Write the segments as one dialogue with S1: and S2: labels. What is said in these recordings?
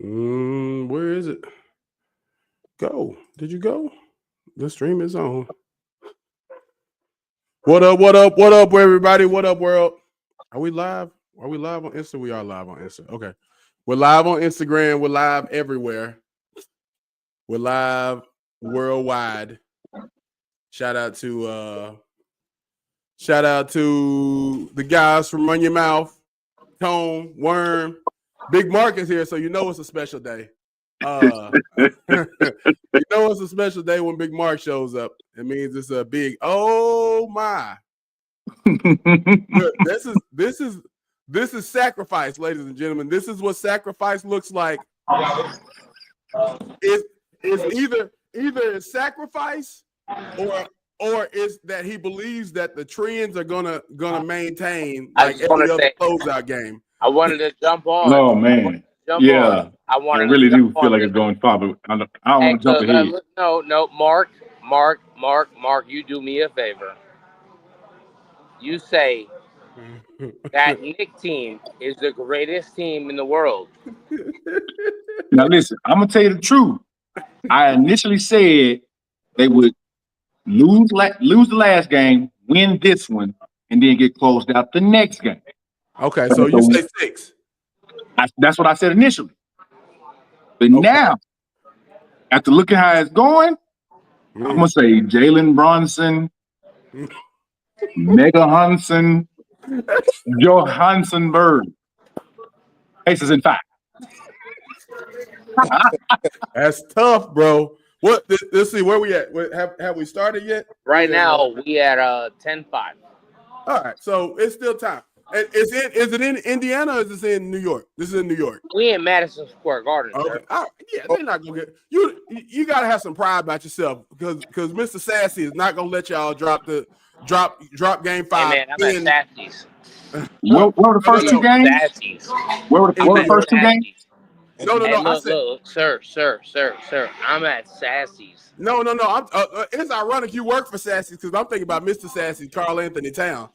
S1: Where is it? Go. Did you go? The stream is on. What up, everybody? What up, world? Are we live? Are we live on Insta? We are live on Insta. Okay. We're live on Instagram. We're live everywhere. We're live worldwide. Shout out to the guys from Run Your Mouth, Tone, Worm. Big Mark is here, so you know it's a special day. You know it's a special day when Big Mark shows up. It means it's a big oh my. Look, this is sacrifice, ladies and gentlemen. This is what sacrifice looks like. It's either it's sacrifice or it's that he believes that the trends are gonna maintain like every other closeout game.
S2: I wanted to jump on.
S3: Oh man, yeah. I really do feel like it's going far, but I don't want to jump ahead.
S2: No, Mark, you do me a favor. You say that Nick team is the greatest team in the world.
S3: Now listen, I'm gonna tell you the truth. I initially said they would lose the last game, win this one, and then get closed out the next game.
S1: Okay, so you say 6.
S3: That's what I said initially. But now, after looking how it's going, I'm gonna say Jalen Brunson, Mega Hansen, Johansson Bird. Aces in 5.
S1: That's tough, bro. What? Let's see where we at. Have we started yet?
S2: Right now, we at 10-5.
S1: All right, so it's still time. Is it in Indiana or is it in New York? This is in New York.
S2: We in Madison Square Garden.
S1: Okay. Yeah, they're not gonna get you. You gotta have some pride about yourself because Mr. Sassy is not gonna let y'all drop game 5.
S2: Hey man, I'm at Sassy's.
S3: Where were the first two games?
S2: Sassy's.
S3: Where were the first two games?
S1: No.
S2: Look, sir. I'm at Sassy's.
S1: No. It's ironic you work for Sassy's because I'm thinking about Mr. Sassy, Carl Anthony Town.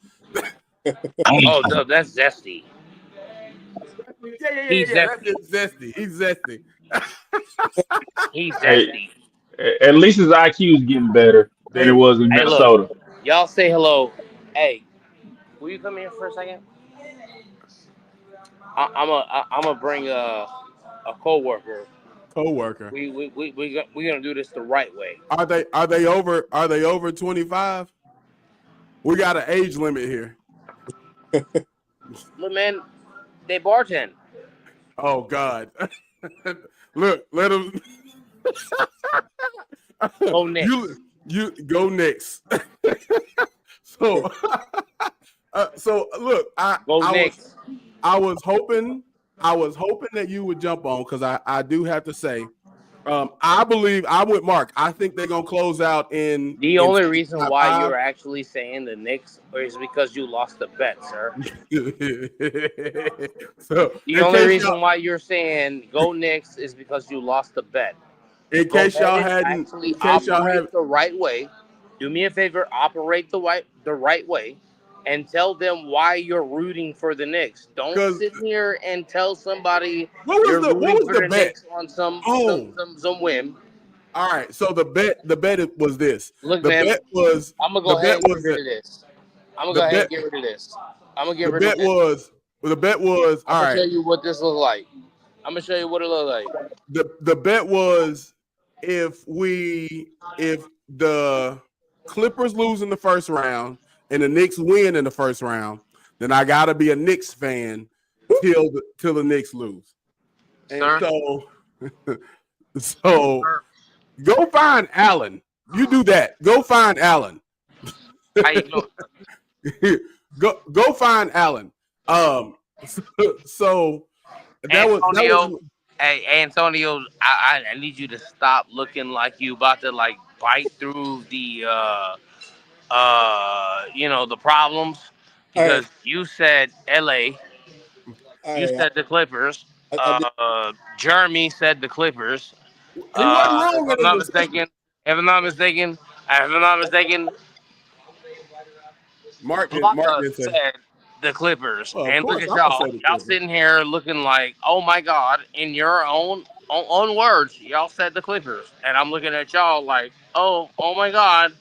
S2: Oh, no, that's Zesty.
S1: Yeah.
S2: He's
S1: Zesty. He's Zesty.
S2: He's Zesty.
S4: At least his IQ is getting better than it was in Minnesota.
S2: Look, y'all say hello. Hey, will you come here for a second? I'm gonna bring a coworker. We gonna do this the right way.
S1: Are they over 25? We got an age limit here.
S2: Look, man, they bartend.
S1: Oh God! Look, let them.
S2: Go next.
S1: You go next. So look, I was hoping that you would jump on because I do have to say, I believe I'm with Mark. I think they're gonna close out in.
S2: The only reason why you're actually saying the Knicks is because you lost the bet, sir.
S1: So
S2: the only reason why you're saying go Knicks is because you lost the bet.
S1: In case y'all hadn't,
S2: operate the right way. Do me a favor, operate the right way. And tell them why you're rooting for the Knicks. Don't sit here and tell somebody you're rooting for the Knicks on some whim.
S1: All right, so the bet was this.
S2: Look,
S1: the
S2: man,
S1: bet was.
S2: I'm gonna go ahead and get rid of this. I'm gonna go ahead and get rid of this. I'm gonna get rid of this.
S1: The bet was. All right.
S2: I'm gonna show you what this looks like. I'm gonna show you what it looks like.
S1: The bet was if the Clippers lose in the first round. And the Knicks win in the first round, then I gotta be a Knicks fan till the Knicks lose. And so go find Allen. You do that. Go find Allen. Go find Allen. So that was.
S2: Hey Antonio, I need you to stop looking like you about to like bite through the the problems because you said LA, you said the Clippers, Jeremy said the Clippers.
S1: He wasn't wrong.
S2: If I'm not mistaken,
S1: Mark
S2: said the Clippers.
S1: Well, of
S2: And look
S1: course,
S2: at
S1: I'm gonna
S2: y'all.
S1: say the
S2: Y'all
S1: Clippers.
S2: sitting here looking like, oh my God, in your own words, y'all said the Clippers. And I'm looking at y'all like, oh my God,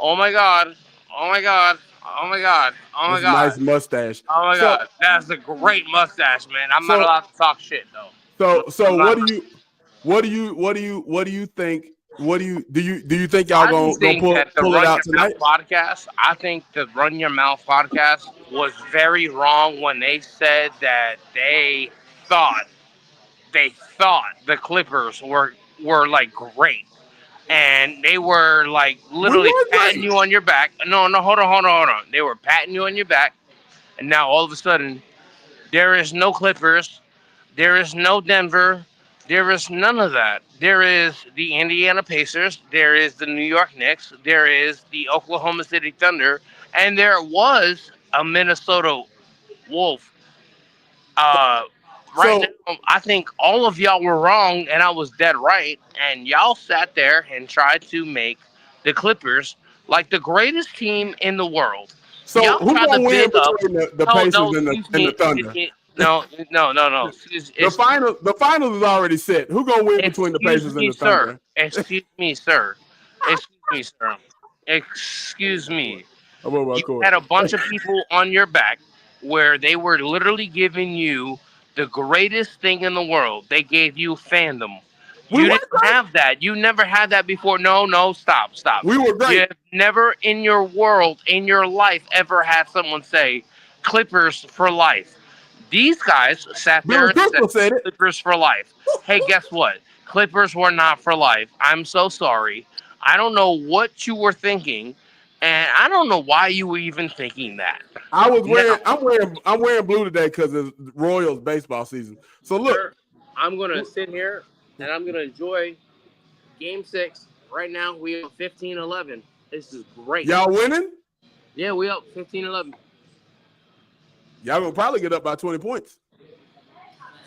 S2: oh my God, oh my God, oh my God, oh my
S1: That's a
S2: God,
S1: nice mustache.
S2: oh my
S1: So,
S2: God. That's a great mustache, man. I'm not
S1: so,
S2: allowed to talk shit though.
S1: so,
S2: I'm
S1: what
S2: not.
S1: do you think? Do you think y'all
S2: I just
S1: gonna
S2: think that the
S1: pull it
S2: Run
S1: out
S2: Your Mouth
S1: tonight?
S2: podcast, I think the Run Your Mouth podcast was very wrong when they said that thought they thought the Clippers were like great. And they were like
S1: We
S2: literally
S1: were
S2: patting
S1: great.
S2: you on your back. No, hold on. They were patting you on your back, and now all of a sudden there is no Clippers. There is no Denver. There is none of that. There is the Indiana Pacers. There is the New York Knicks. There is the Oklahoma City Thunder. And there was a Minnesota Wolf. Right
S1: So,
S2: now, I think all of y'all were wrong and I was dead right. And y'all sat there and tried to make the Clippers like the greatest team in the world.
S1: so
S2: Y'all
S1: who
S2: tried to
S1: gonna win
S2: big up.
S1: between the
S2: No,
S1: Pacers
S2: no,
S1: and the
S2: excuse
S1: Thunder?
S2: me. No.
S1: The finals is already set. Who gonna win between the
S2: Excuse
S1: Pacers and
S2: me,
S1: the
S2: sir.
S1: Thunder?
S2: Excuse me, sir. Excuse me, sir. Excuse me.
S1: I'm on my
S2: You
S1: court.
S2: had a bunch of people on your back where they were literally giving you the greatest thing in the world. They gave you fandom.
S1: We
S2: You
S1: were
S2: didn't
S1: great.
S2: have that. You never had that before. No, stop.
S1: We were
S2: You
S1: great.
S2: have never in your world, in your life, ever had someone say Clippers for life. These guys sat there
S1: Billy
S2: and said
S1: Crystal said it.
S2: Clippers for life. Hey, guess what? Clippers were not for life. I'm so sorry. I don't know what you were thinking, and I don't know why you were even thinking that. Now,
S1: I'm wearing blue today because it's Royals baseball season. So look,
S2: sir, I'm gonna sit here and I'm gonna enjoy Game 6. Right now, we up 15-11. This is great.
S1: y'all winning.
S2: Yeah, we up 15-11.
S1: Y'all gonna probably get up by 20 points.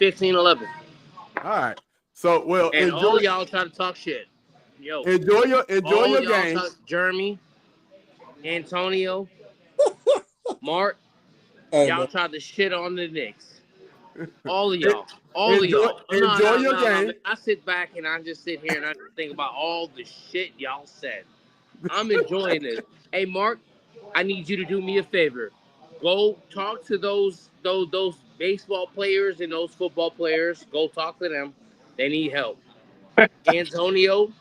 S2: 15-11.
S1: All right. So
S2: And all y'all try to talk shit. Yo,
S1: enjoy your
S2: y'all
S1: game.
S2: Jeremy, Antonio, Mark, y'all tried to shit on the Knicks. All of y'all.
S1: Enjoy
S2: No,
S1: your game.
S2: man. I sit back and I just sit here and I think about all the shit y'all said. I'm enjoying this. Hey, Mark, I need you to do me a favor. Go talk to those baseball players and those football players. Go talk to them. They need help. Antonio,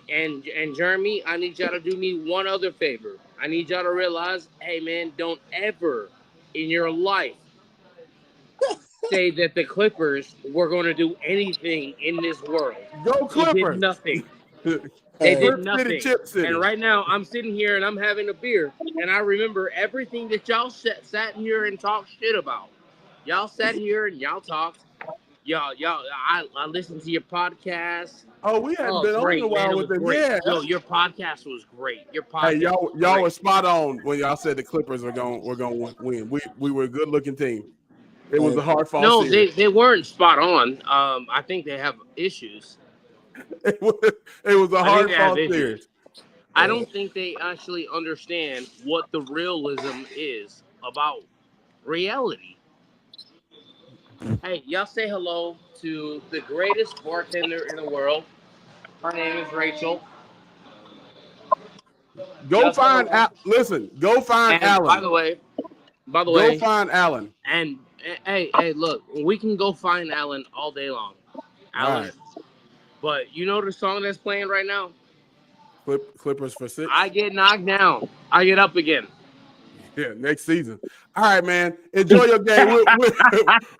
S2: and Jeremy, I need y'all to do me one other favor. I need y'all to realize, hey man, don't ever in your life say that the Clippers were going to do anything in this world.
S1: Go
S2: They did
S1: Clippers.
S2: nothing. They did
S1: Flip City,
S2: nothing.
S1: Chip City.
S2: And right now, I'm sitting here and I'm having a beer, and I remember everything that y'all sat here and talked shit about. Y'all sat here and y'all talked. I listened to your podcast.
S1: Oh, we hadn't
S2: Oh,
S1: been on in a
S2: great, man.
S1: while
S2: It
S1: with
S2: was
S1: them.
S2: great.
S1: Yeah.
S2: Yo, your podcast was great. Your
S1: Hey,
S2: podcast was
S1: y'all
S2: great.
S1: were spot on when y'all said the Clippers were going win. We were a good looking team. It was a hard fought
S2: No,
S1: series.
S2: they weren't spot on. I think they have issues.
S1: It was a
S2: I think
S1: hard
S2: they have
S1: fought
S2: issues.
S1: series.
S2: I don't think they actually understand what the realism is about reality. Hey, y'all say hello to the greatest bartender in the world. Her name is Rachel.
S1: Go
S2: Y'all say
S1: find
S2: hello.
S1: Go find
S2: And
S1: Allen.
S2: by the
S1: Go
S2: way,
S1: find Allen.
S2: and hey, look, we can go find Alan all day long.
S1: All
S2: Alan,
S1: right.
S2: but you know the song that's playing right now?
S1: Clippers for 6.
S2: I get knocked down, I get up again.
S1: Yeah, next season. All right, man. Enjoy your game.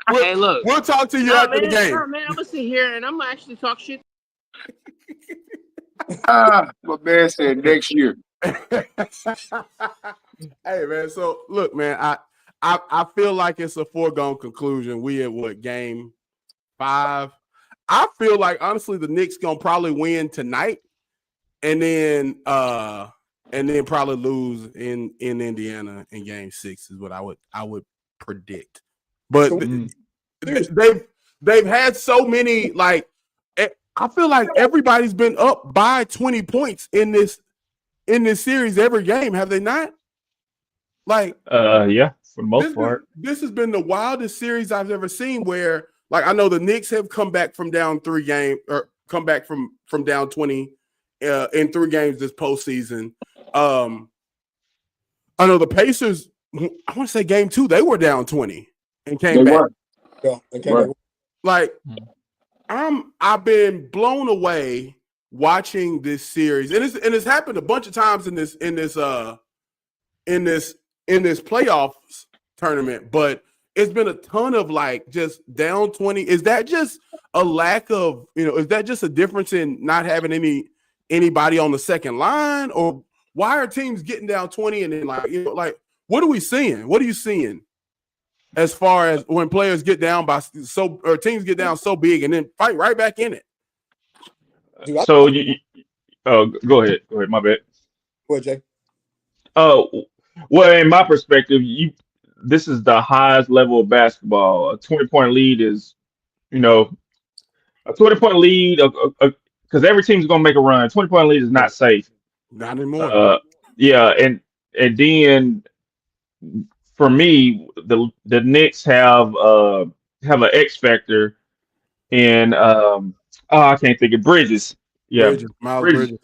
S2: Hey, look.
S1: We'll talk to you after the game.
S2: I'm gonna sit here and I'm gonna actually talk shit.
S3: My man said next year.
S1: Hey, man. So look, man. I feel like it's a foregone conclusion. We at what, game 5? I feel like honestly the Knicks gonna probably win tonight, and then probably lose in Indiana in game 6 is what I would predict. But they've had so many, like, I feel like everybody's been up by 20 points in this series every game, have they not? Like,
S4: Yeah. for the most part.
S1: This has been the wildest series I've ever seen. Where, like, I know the Knicks have come back from down 3 games, or come back from down 20 in 3 games this postseason. I know the Pacers. I want to say game 2, they were down 20 and came back.
S5: Yeah, they came back.
S1: Like, I've been blown away watching this series, and it's happened a bunch of times in this playoffs tournament, but it's been a ton of like just down 20. Is that just a lack of, is that just a difference in not having anybody on the second line, or why are teams getting down 20 and then like what are we seeing? What are you seeing as far as when players get down or teams get down so big and then fight right back in it?
S4: Dude, go ahead. My bad.
S5: Go ahead, Jay.
S4: Well, in my perspective, this is the highest level of basketball. A 20-point lead is, a 20-point lead because every team's gonna make a run. 20-point lead is not safe.
S1: Not anymore.
S4: Yeah, and then for me, the Knicks have an X factor in I can't think of Bridges. Yeah,
S1: Miles Bridges.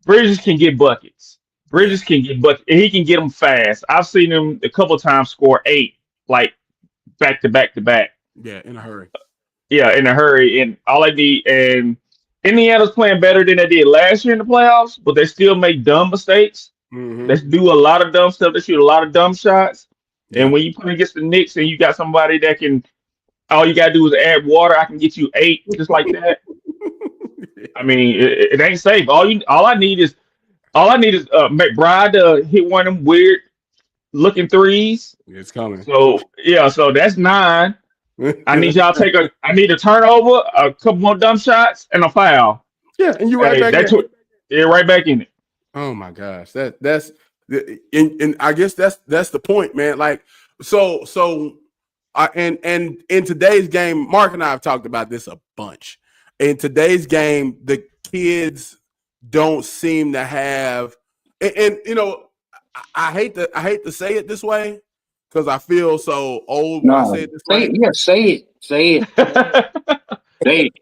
S4: Bridges can get buckets. Bridges can get buckets, and he can get them fast. I've seen him a couple of times score 8, like back to back to back.
S1: Yeah, in a hurry.
S4: And all I need, and Indiana's playing better than they did last year in the playoffs, but they still make dumb mistakes.
S1: Mm-hmm.
S4: They do a lot of dumb stuff. They shoot a lot of dumb shots. Yeah. And when you play against the Knicks and you got somebody that can, all you gotta do is add water. I can get you 8 just like that. I mean, it ain't safe. All I need is McBride to hit one of them weird looking threes.
S1: It's coming.
S4: So that's 9. I need y'all I need a turnover, a couple more dumb shots, and a foul.
S1: Yeah, and you right back in it.
S4: Right back in it.
S1: Oh my gosh, that's and I guess that's the point, man. Like so and in today's game, Mark and I have talked about this a bunch. In today's game, the kids don't seem to have, and I hate to say it this way because I feel so old when I say it this way.
S3: Say it. Say it.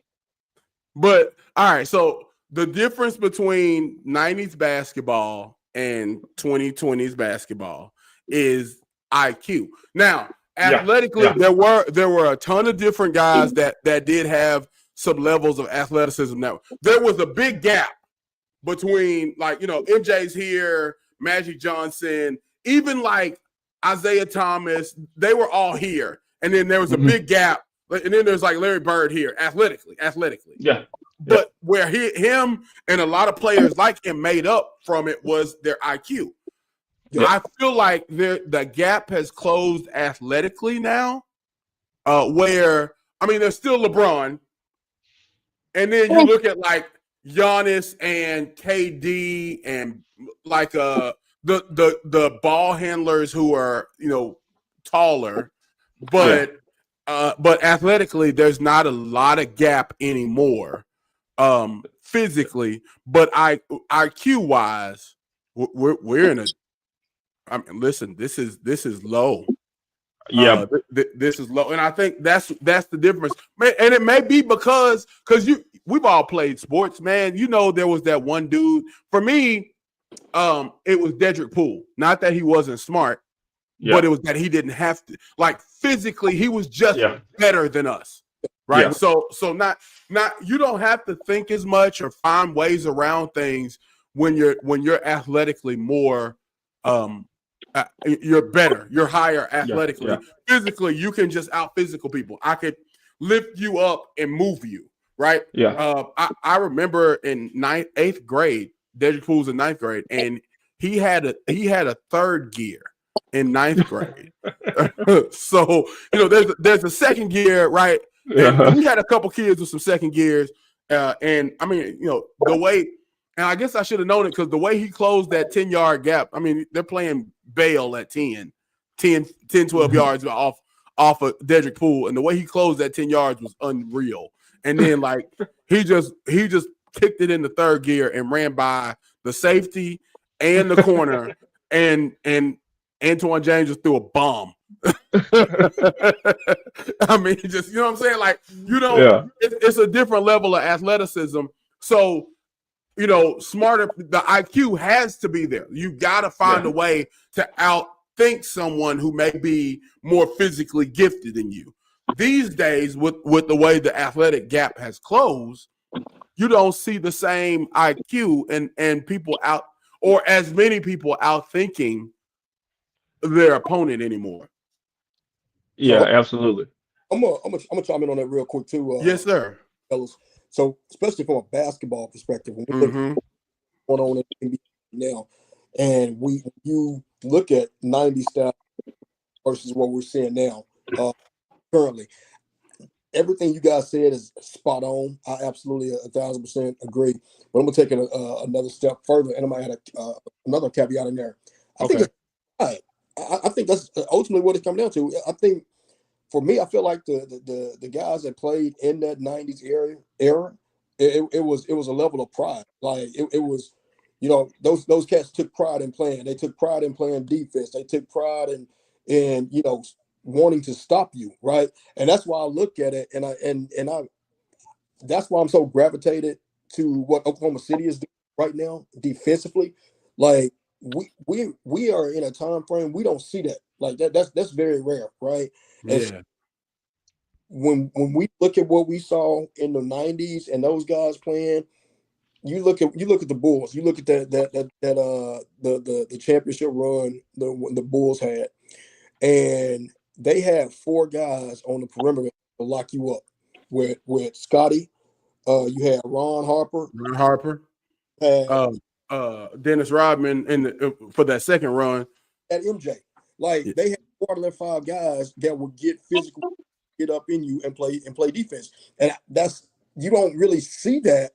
S1: But all right, so the difference between 90s basketball and 2020s basketball is IQ. Now, athletically, there were a ton of different guys that did have some levels of athleticism. Now, there was a big gap between, like, MJ's here, Magic Johnson, even like Isaiah Thomas, they were all here. And then there was a big gap. And then there's like Larry Bird here, athletically.
S4: Yeah.
S1: But where him and a lot of players like him made up from it was their IQ. Yeah. I feel like the gap has closed athletically now, where, I mean, there's still LeBron. And then you look at like Giannis and KD and like the ball handlers who are, taller, but athletically there's not a lot of gap anymore. Physically, but IQ wise, we're in a. I mean, listen, this is low.
S4: Yeah,
S1: this is low, and I think that's the difference, man. And it may be because we've all played sports, man. There was that one dude. For me, it was Dedrick Poole. Not that he wasn't smart, but it was that he didn't have to. Like physically, he was just better than us. Right. Yeah. So not you don't have to think as much or find ways around things when you're athletically more you're better, you're higher athletically. Yeah. Physically, you can just out physical people. I could lift you up and move you, right?
S4: Yeah.
S1: I remember in 8th grade, Dedrick Poole's in 9th grade, and he had a third gear in 9th grade. So there's a second gear, right? And we had a couple kids with some second gears, and I mean, the way, and I guess I should have known it because the way he closed that 10-yard gap. I mean, they're playing bail at 10, 12 yards off of Dedrick Poole, and the way he closed that 10 yards was unreal. And then like he just kicked it in the third gear and ran by the safety and the corner, and Antoine James just threw a bomb. I mean, just, you know what I'm saying? Like, you know, it's a different level of athleticism. So, you know, smarter, the IQ has to be there. You got to find a way to outthink someone who may be more physically gifted than you. These days, with the way the athletic gap has closed, you don't see the same IQ and people out, or as many people outthinking their opponent anymore.
S4: Yeah, absolutely.
S5: I'm gonna chime in on that real quick too.
S1: Yes, sir.
S5: Fellas. So, especially from a basketball perspective, when we look at what's going on in the NBA now, and you look at 90s style versus what we're seeing now, currently, everything you guys said is spot on. I absolutely 1,000% agree. But I'm gonna take it another step further, and I'm gonna add another caveat in there. I think it's right. I think that's ultimately what it's coming down to. I think, for me, I feel like the guys that played in that 90s era, it was a level of pride. Like it was, you know, those cats took pride in playing. They took pride in playing defense. They took pride in you know, wanting to stop you, right? And that's why I look at it, and I that's why I'm so gravitated to what Oklahoma City is doing right now defensively. Like we are in a time frame we don't see that. Like that's very rare, right? And
S1: Yeah.
S5: when we look at what we saw in the 90s and those guys playing, you look at the Bulls, you look at the championship run the Bulls had, and they had 4 guys on the perimeter to lock you up with Scotty. You had Ron Harper,
S1: Dennis Rodman for that second run
S5: at MJ. Like they had 4 out of 5 guys that would get physical, get up in you and play defense. And that's, you don't really see that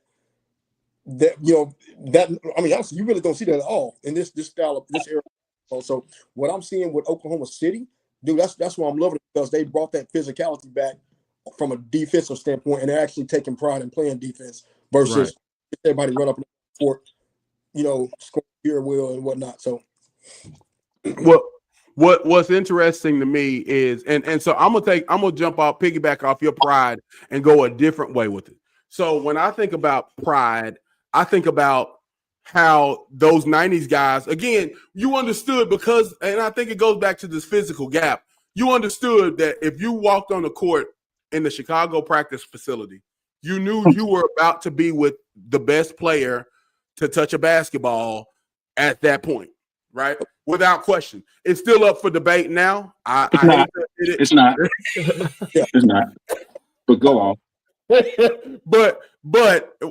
S5: you know, that, I mean, honestly, you really don't see that at all in this style of this era. Also, what I'm seeing with Oklahoma City, dude, that's why I'm loving it, because they brought that physicality back from a defensive standpoint, and they're actually taking pride in playing defense versus everybody run up in the court, you know, score here will and whatnot. So,
S1: what's interesting to me is, and so I'm gonna jump off, piggyback off your pride and go a different way with it. So when I think about pride, I think about how those 90s guys, again, you understood, because, and I think it goes back to this physical gap. You understood that if you walked on the court in the Chicago practice facility, you knew you were about to be with the best player to touch a basketball at that point, right? Without question. It's still up for debate now.
S3: It's not. It's not. But go on.
S1: but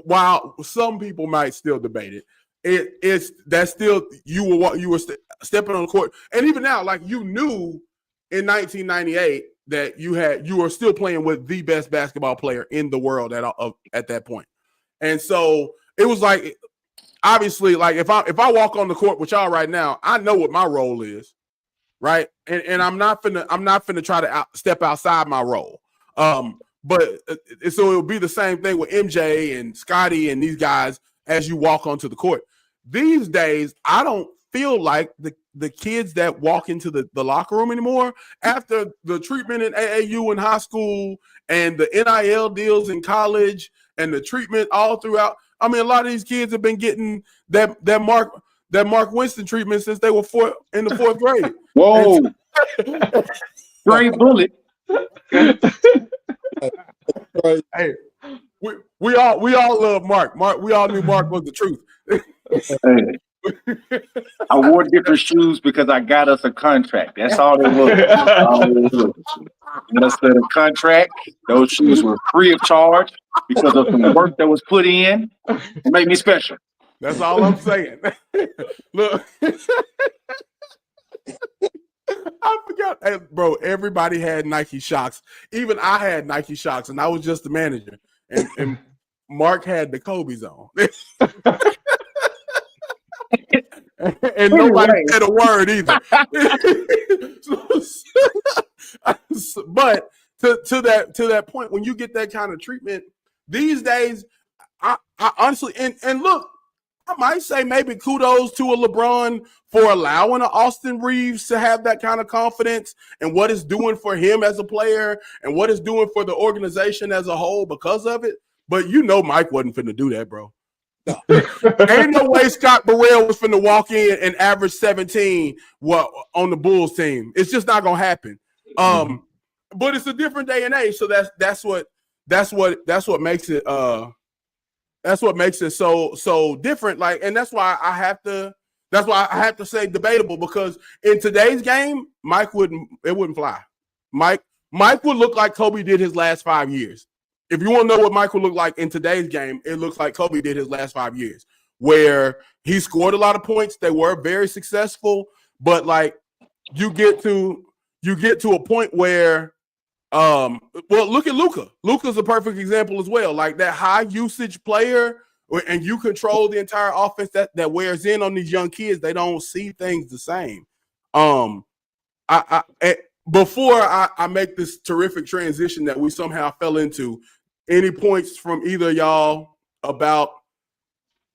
S1: while some people might still debate it, that's still, you were stepping on the court, and even now, like, you knew in 1998 that you were still playing with the best basketball player in the world at that point. And so it was like, obviously, like, if I walk on the court with y'all right now, I know what my role is, right? And I'm not finna try to step outside my role. But so it'll be the same thing with MJ and Scotty and these guys as you walk onto the court. These days, I don't feel like the kids that walk into the locker room anymore, after the treatment in AAU in high school and the NIL deals in college and the treatment all throughout. I mean, a lot of these kids have been getting that Mark Winston treatment since they were in the 4th grade.
S3: Whoa. Great bullet.
S1: Hey, we all love Mark. We all knew Mark was the truth.
S3: I wore different shoes because I got us a contract. That's all it was. Got us a contract. Those shoes were free of charge because of the work that was put in. It made me special.
S1: That's all I'm saying. Look. I forgot. Hey, bro, everybody had Nike Shocks. Even I had Nike Shocks, and I was just the manager. And Mark had the Kobe's on. And nobody said a word either. But to that point, when you get that kind of treatment these days, I honestly, and look, I might say maybe kudos to a LeBron for allowing an Austin Reeves to have that kind of confidence and what it's doing for him as a player and what it's doing for the organization as a whole because of it. But Mike wasn't finna do that, bro. No. Ain't no way Scott Burrell was finna walk in and average 17 on the Bulls team. It's just not gonna happen. But it's a different day and age, so that's what makes it that's what makes it so different. Like, and that's why I have to say debatable, because in today's game, Mike wouldn't fly. Mike would look like Kobe did his last 5 years. If you want to know what Mike would look like in today's game, it looks like Kobe did his last 5 years, where he scored a lot of points. They were very successful, but like you get to a point where well, look at Luka. Luka's a perfect example as well. Like that high usage player, and you control the entire offense that wears in on these young kids. They don't see things the same. Before I make this terrific transition that we somehow fell into, any points from either of y'all about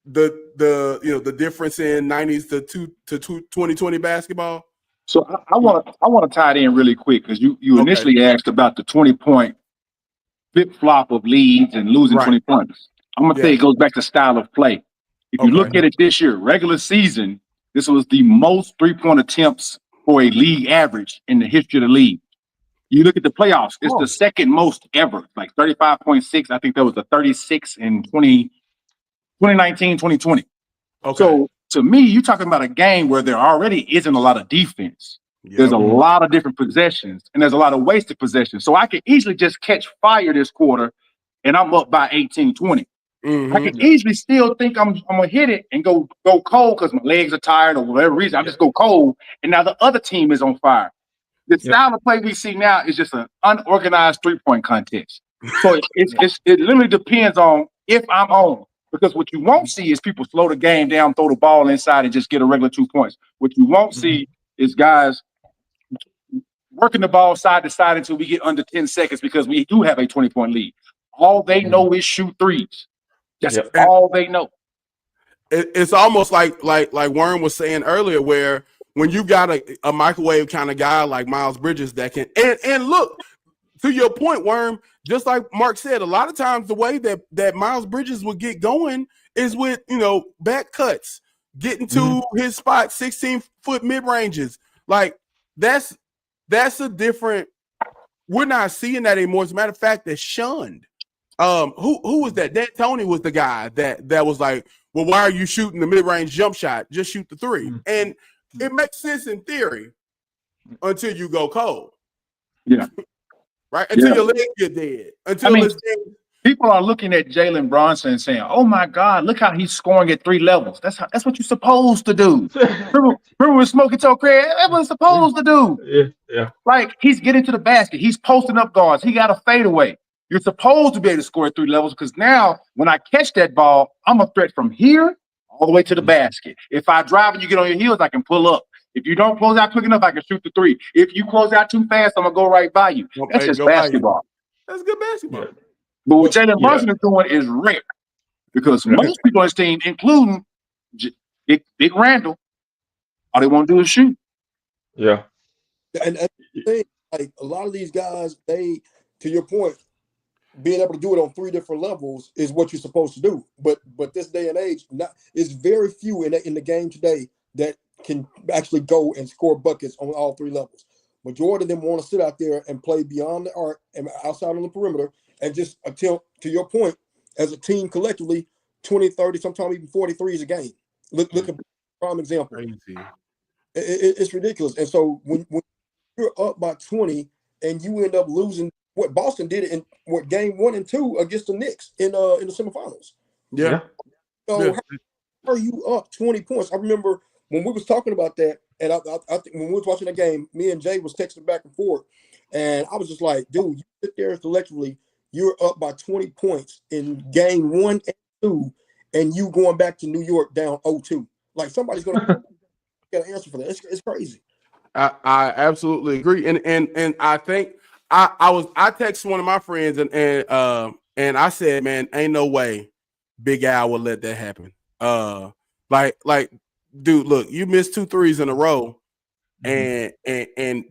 S1: the difference in 90s to 2020 basketball?
S3: So I want to tie it in really quick, because you initially asked about the 20-point flip-flop of leads and losing 20 points. I'm going to say it goes back to style of play. If you look at it this year, regular season, this was the most three-point attempts for a league average in the history of the league. You look at the playoffs, it's the second most ever, like 35.6. I think that was the 36 in 2019, 2020. Okay. So to me, you're talking about a game where there already isn't a lot of defense. Yep. There's a lot of different possessions, and there's a lot of wasted possessions. So I could easily just catch fire this quarter, and I'm up by 18, 20. I can easily still think I'm going to hit it and go cold because my legs are tired or whatever reason. I just go cold, and now the other team is on fire. The style of play we see now is just an unorganized three-point contest. So it literally depends on if I'm on. Because what you won't see is people slow the game down, throw the ball inside, and just get a regular 2 points. What you won't see is guys working the ball side to side until we get under 10 seconds, because we do have a 20-point lead. All they know is shoot threes. That's all they know.
S1: It's almost like Worm was saying earlier, where when you got a microwave kind of guy like Miles Bridges that can and look, to your point, Worm, just like Mark said, a lot of times the way that Miles Bridges would get going is with, back cuts, getting to his spot, 16-foot mid-ranges. Like that's a different, we're not seeing that anymore. As a matter of fact, that's shunned. Who was that? That Tony was the guy that was like, well, why are you shooting the mid-range jump shot? Just shoot the three. And it makes sense in theory until you go cold.
S3: Yeah.
S1: Right? Until your legs get dead.
S3: People are looking at Jalen Brunson and saying, oh my God, look how he's scoring at 3 levels. That's what you're supposed to do. remember when Smokey told Craig, that's what he's supposed to do.
S4: Yeah.
S3: Like, he's getting to the basket. He's posting up guards. He got a fadeaway. You're supposed to be able to score at 3 levels, because now when I catch that ball, I'm a threat from here all the way to the basket. If I drive and you get on your heels, I can pull up. If you don't close out quick enough, I can shoot the 3. If you close out too fast, I'm going to go right by you. That's just basketball.
S1: That's good basketball.
S3: Yeah. But what Jalen Brunson is doing is rare, because most people on his team, including Big Randall, all they want to do is shoot.
S4: Yeah.
S5: And the thing, like a lot of these guys, they, to your point, being able to do it on 3 different levels is what you're supposed to do. But this day and age, it's very few in the game today that can actually go and score buckets on all 3 levels. Majority of them want to sit out there and play beyond the arc and outside on the perimeter and just attempt, to your point, as a team collectively, 20, 30, sometimes even 43 a game. Look at the prime example. It's ridiculous. And so when you're up by 20 and you end up losing, what Boston did in game 1 and 2 against the Knicks in the semifinals.
S1: Yeah.
S5: So how are you up 20 points? I remember when we was talking about that, and I think when we was watching the game, me and Jay was texting back and forth, and I was just like, dude, you sit there collectively, you're up by 20 points in game 1 and 2, and you going back to New York down 0-2. Like, somebody's going to get an answer for that. It's crazy.
S1: I absolutely agree. And I think I texted one of my friends and I said, man, ain't no way Big Al will let that happen. Like, dude, look, you missed 2 threes in a row, and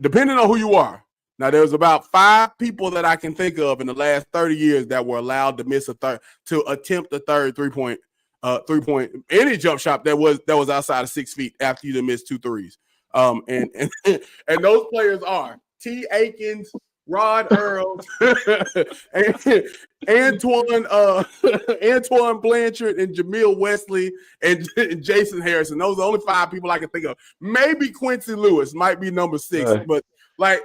S1: depending on who you are. Now, there's about 5 people that I can think of in the last 30 years that were allowed to miss to attempt a third 3-point, any jump shot that was outside of 6 feet after you missed 2 threes. And those players are T. Akins, Rod Earls, Antoine Blanchard, and Jamil Wesley, and Jason Harrison. Those are the only 5 people I can think of. Maybe Quincy Lewis might be number 6, but like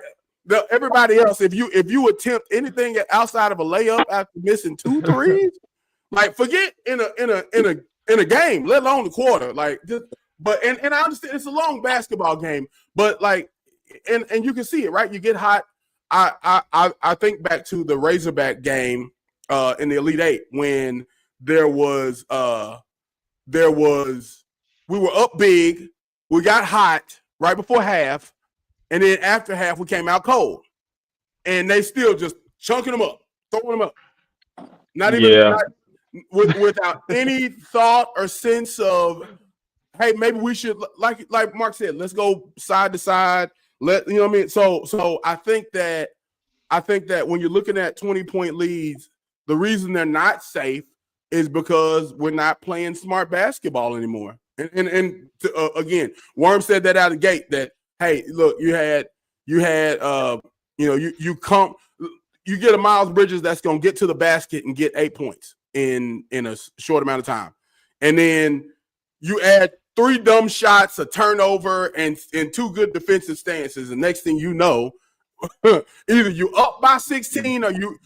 S1: everybody else, if you attempt anything outside of a layup after missing 2 threes, like forget in a game, let alone the quarter. Like just, and I understand it's a long basketball game, but like and you can see it, right? You get hot. I think back to the Razorback game in the Elite Eight when we were up big, we got hot right before half, and then after half we came out cold, and they still just chunking them up, throwing them up, not even without any thought or sense of, hey, maybe we should, like Mark said, let's go side to side. You know what I mean? So I think that when you're looking at 20-point leads, the reason they're not safe is because we're not playing smart basketball anymore. And again, Worm said that out of the gate that, hey, look, you get a Miles Bridges that's going to get to the basket and get 8 points in a short amount of time. And then you add 3 dumb shots, a turnover, and 2 good defensive stances. The next thing you know, either you up by 16 or you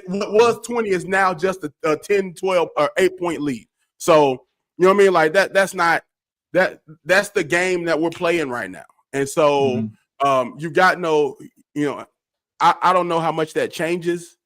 S1: what was 20 is now just a 10, 12, or 8-point lead. So, you know what I mean? Like that's the game that we're playing right now. And so you got I don't know how much that changes.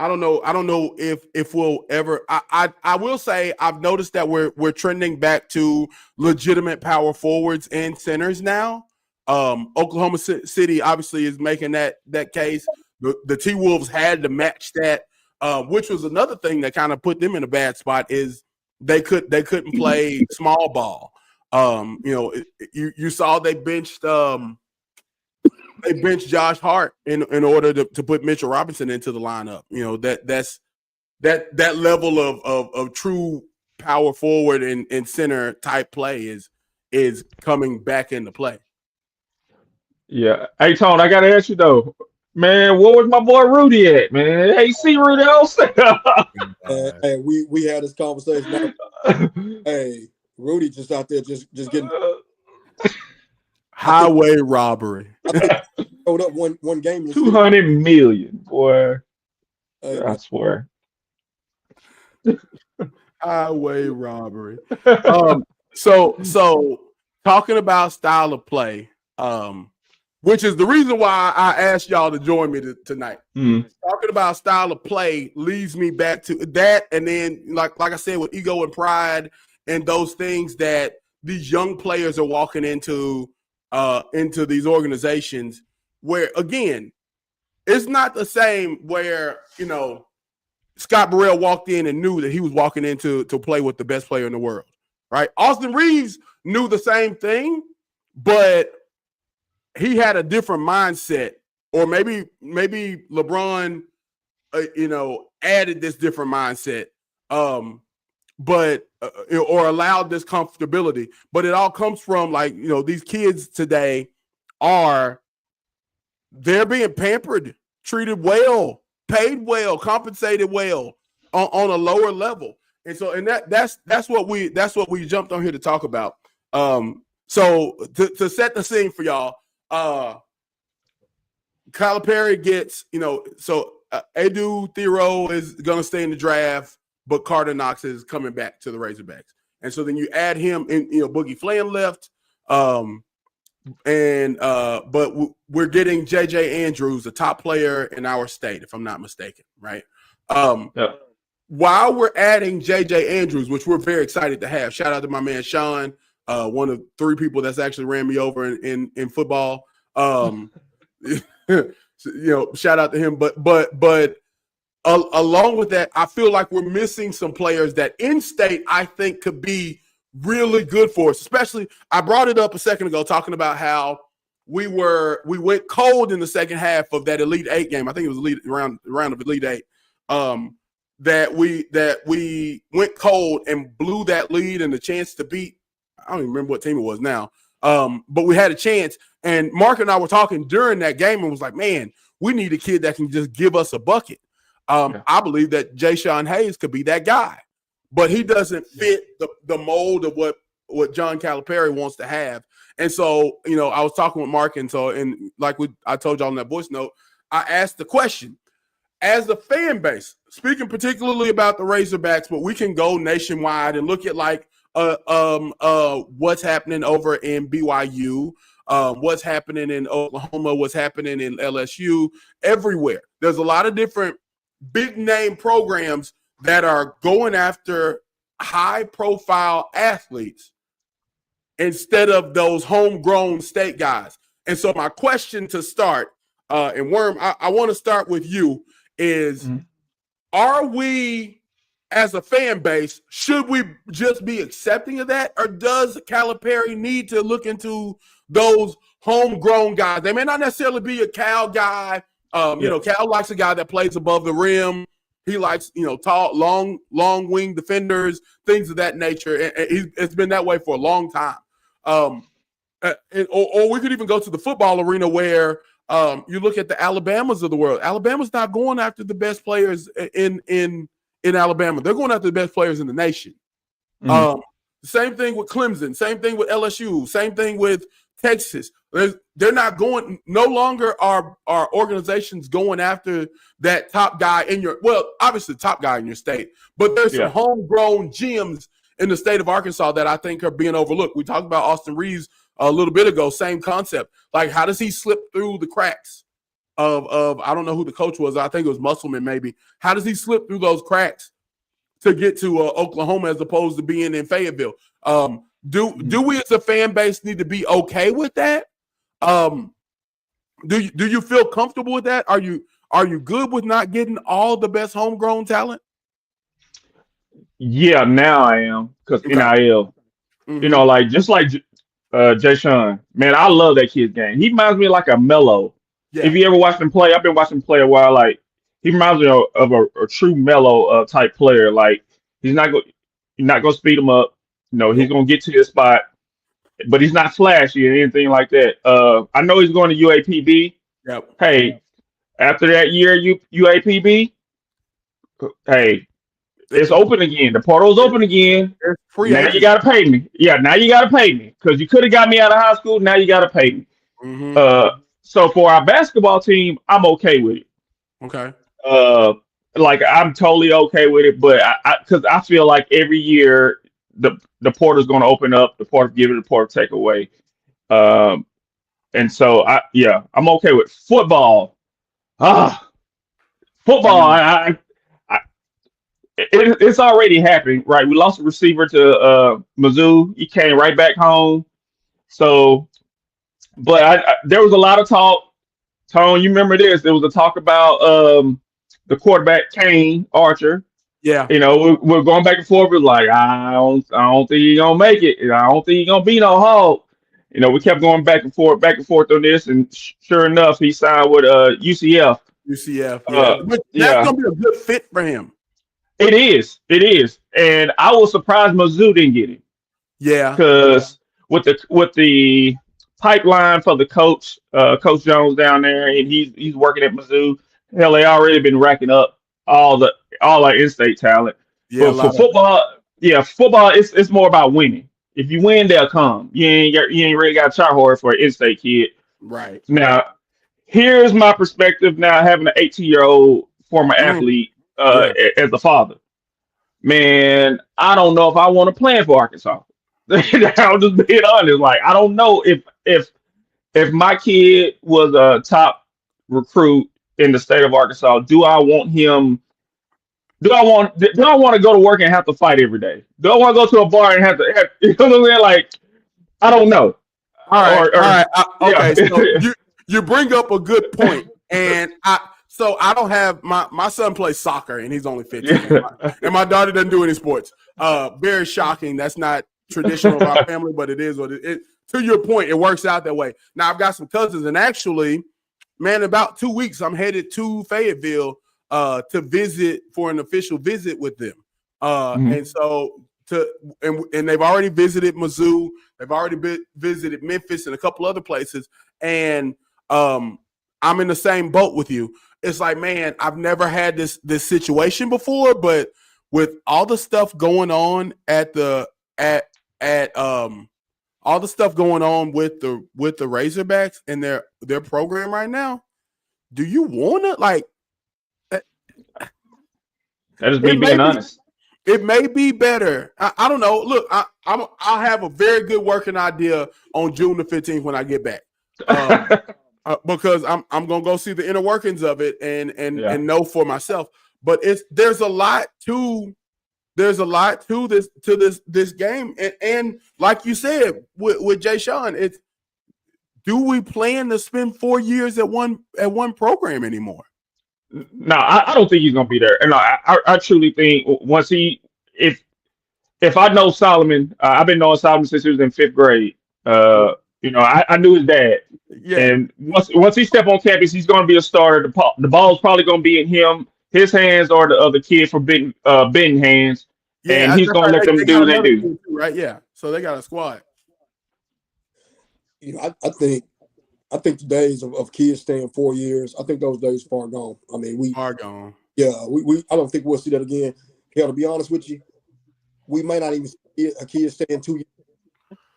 S1: I don't know if we'll ever. I will say I've noticed that we're trending back to legitimate power forwards and centers now. Oklahoma City obviously is making that case. The T-Wolves had to match that, which was another thing that kind of put them in a bad spot. Is they couldn't play small ball. You saw they benched Josh Hart in order to put Mitchell Robinson into the lineup. You know, that's that level of true power forward and center type play is coming back into play.
S4: Yeah. Hey, Tone, I gotta ask you though, man, what was my boy Rudy at, man? Hey, see Rudy else?
S5: Hey, we had this conversation. Hey, Rudy just out there just getting
S1: highway robbery.
S5: I think showed up one game.
S4: 200 million, boy. I swear.
S1: Highway robbery. So talking about style of play, which is the reason why I asked y'all to join me tonight. Talking about style of play leads me back to that, and then like I said, with ego and pride and those things that these young players are walking into these organizations, where again, it's not the same where Scott Burrell walked in and knew that he was walking into to play with the best player in the world, right? Austin Reeves knew the same thing, but he had a different mindset, or maybe LeBron, added this different mindset, but or allowed this comfortability. But it all comes from these kids today they're being pampered, treated well, paid well, compensated well on a lower level, and so that's what we jumped on here to talk about. So to set the scene for y'all. Calipari gets, Edu Thero is going to stay in the draft, but Carter Knox is coming back to the Razorbacks. And so then you add him in, Boogie Flan left. But we're getting JJ Andrews, a top player in our state, if I'm not mistaken. Right. While we're adding JJ Andrews, which we're very excited to have, shout out to my man, Sean, one of 3 people that's actually ran me over in football. Shout out to him. But along with that, I feel like we're missing some players that in-state I think could be really good for us. Especially, I brought it up a second ago talking about how we went cold in the second half of that Elite Eight game. I think it was round of Elite Eight. That we went cold and blew that lead and the chance to beat. I don't even remember what team it was now. But we had a chance. And Mark and I were talking during that game and was like, man, we need a kid that can just give us a bucket. I believe that Jayshawn Hayes could be that guy, but he doesn't fit the mold of what John Calipari wants to have. And so, I was talking with Mark, and I told y'all in that voice note, I asked the question, as a fan base, speaking particularly about the Razorbacks, but we can go nationwide and look at what's happening over in BYU, what's happening in Oklahoma, what's happening in LSU, everywhere. There's a lot of different big name programs that are going after high profile athletes instead of those homegrown state guys. And so my question to start, and Worm, I want to start with you, is are we, as a fan base, should we just be accepting of that? Or does Calipari need to look into those homegrown guys? They may not necessarily be a Cal guy. Cal likes a guy that plays above the rim. He likes, tall, long wing defenders, things of that nature. And it's been that way for a long time. Or we could even go to the football arena where you look at the Alabamas of the world. Alabama's not going after the best players in Alabama. They're going after the best players in the nation. Same thing with Clemson. Same thing with LSU. Same thing with Texas. They're not going. No longer are organizations going after that top guy obviously top guy in your state, but there's some homegrown gems in the state of Arkansas that I think are being overlooked. We talked about Austin Reeves a little bit ago. Same concept. Like, how does he slip through the cracks of I don't know who the coach was. I think it was Musselman maybe. How does he slip through those cracks to get to Oklahoma as opposed to being in Fayetteville? Do we as a fan base need to be okay with that? Do you feel comfortable with that? Are you good with not getting all the best homegrown talent?
S4: Yeah, now I am, because NIL. Just like Jay Sean, man, I love that kid's game. He reminds me of like a Melo. Yeah. If you ever watched him play, I've been watching him play a while. Like, he reminds me of a true Melo type player. Like, you're not gonna speed him up. He's gonna get to his spot, but he's not flashy or anything like that. I know he's going to UAPB.
S1: Yep.
S4: Hey, after that year, UAPB, hey, it's open again. The portal's open again. Now you gotta pay me. Yeah, now you gotta pay me, because you could have got me out of high school. Now you gotta pay me. So for our basketball team, I'm okay with it.
S1: Okay.
S4: I'm totally okay with it, but because I feel like every year the portal's going to open up, the portal give it, the portal take away. And so I'm okay with football. Football. It's already happening, right? We lost a receiver to Mizzou. He came right back home. So, but there was a lot of talk. Tone, you remember this? There was a talk about the quarterback Kane Archer.
S1: Yeah.
S4: We're going back and forth. We're like, I don't think he's gonna make it. I don't think he's gonna be no Hawk. We kept going back and forth on this, and sure enough, he signed with UCF.
S1: UCF. Yeah. But that's gonna be a good fit for him.
S4: It is, and I was surprised Mizzou didn't get him.
S1: Yeah,
S4: because with the pipeline for the Coach Jones down there, and he's working at Mizzou. Hell, they already been racking up all our in-state talent. Yeah, but for football, football it's more about winning. If you win, they'll come. You ain't really got a chart horse for an in-state kid.
S1: Right.
S4: Now, here's my perspective. Now, having an 18-year-old former athlete as a father, man, I don't know if I want to plan for Arkansas. I'll just be honest. Like, I don't know if my kid was a top recruit in the state of Arkansas, do I want to go to work and have to fight every day? Do I want to go to a bar and have you know what I'm saying? Like, I don't know.
S1: All right. Okay. So you bring up a good point, and So I don't have my son plays soccer and he's only 15, and my daughter doesn't do any sports. Very shocking. That's not traditional of our family, but it is what it. To your point, it works out that way. Now I've got some cousins, and actually, man, in about 2 weeks I'm headed to Fayetteville to visit for an official visit with them. And so and they've already visited Mizzou, they've already visited Memphis and a couple other places, and I'm in the same boat with you. It's like, man, I've never had this situation before, but with all the stuff going on all the stuff going on with the Razorbacks and their program right now, do you want to like?
S4: That is me being honest.
S1: It may be better. I don't know. Look, I'll have a very good working idea on June the 15th when I get back, because I'm gonna go see the inner workings of it and know for myself. But there's a lot to this game, and like you said with Jay Sean, it's, do we plan to spend 4 years at one program anymore?
S4: No, I don't think he's gonna be there. And I truly think once if I know Solomon, I've been knowing Solomon since he was in 5th grade. I knew his dad. Yeah. And once he step on campus, he's gonna be a starter. The ball's probably gonna be in his hands or the other kid from Benton hands. Yeah, and he's gonna let them do what they do.
S1: Right? Yeah. So they got a squad.
S5: I think the days of kids staying 4 years, I think those days far gone. I mean,
S1: far gone.
S5: Yeah, I don't think we'll see that again. Hell, to be honest with you, we may not even see a kid staying 2 years,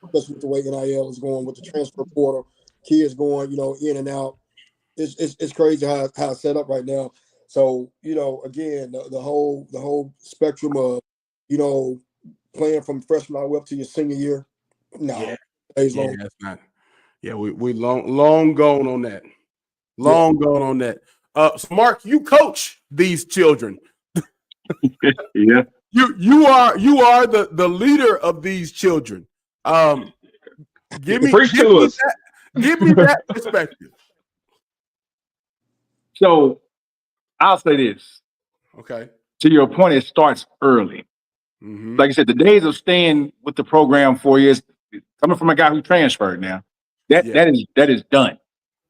S5: especially with the way NIL is going, with the transfer portal, kids going, in and out. It's crazy how it's set up right now. So, again, the whole spectrum of, playing from freshman all the way up to your senior year. No, days long.
S1: That's not. Yeah, we long gone on that. Long gone on that. So Mark, you coach these children.
S3: Yeah.
S1: You are the leader of these children. Give me that perspective.
S3: So I'll say this.
S1: Okay.
S3: To your point, it starts early. Mm-hmm. Like I said, the days of staying with the program 4 years, coming from a guy who transferred now, that is done.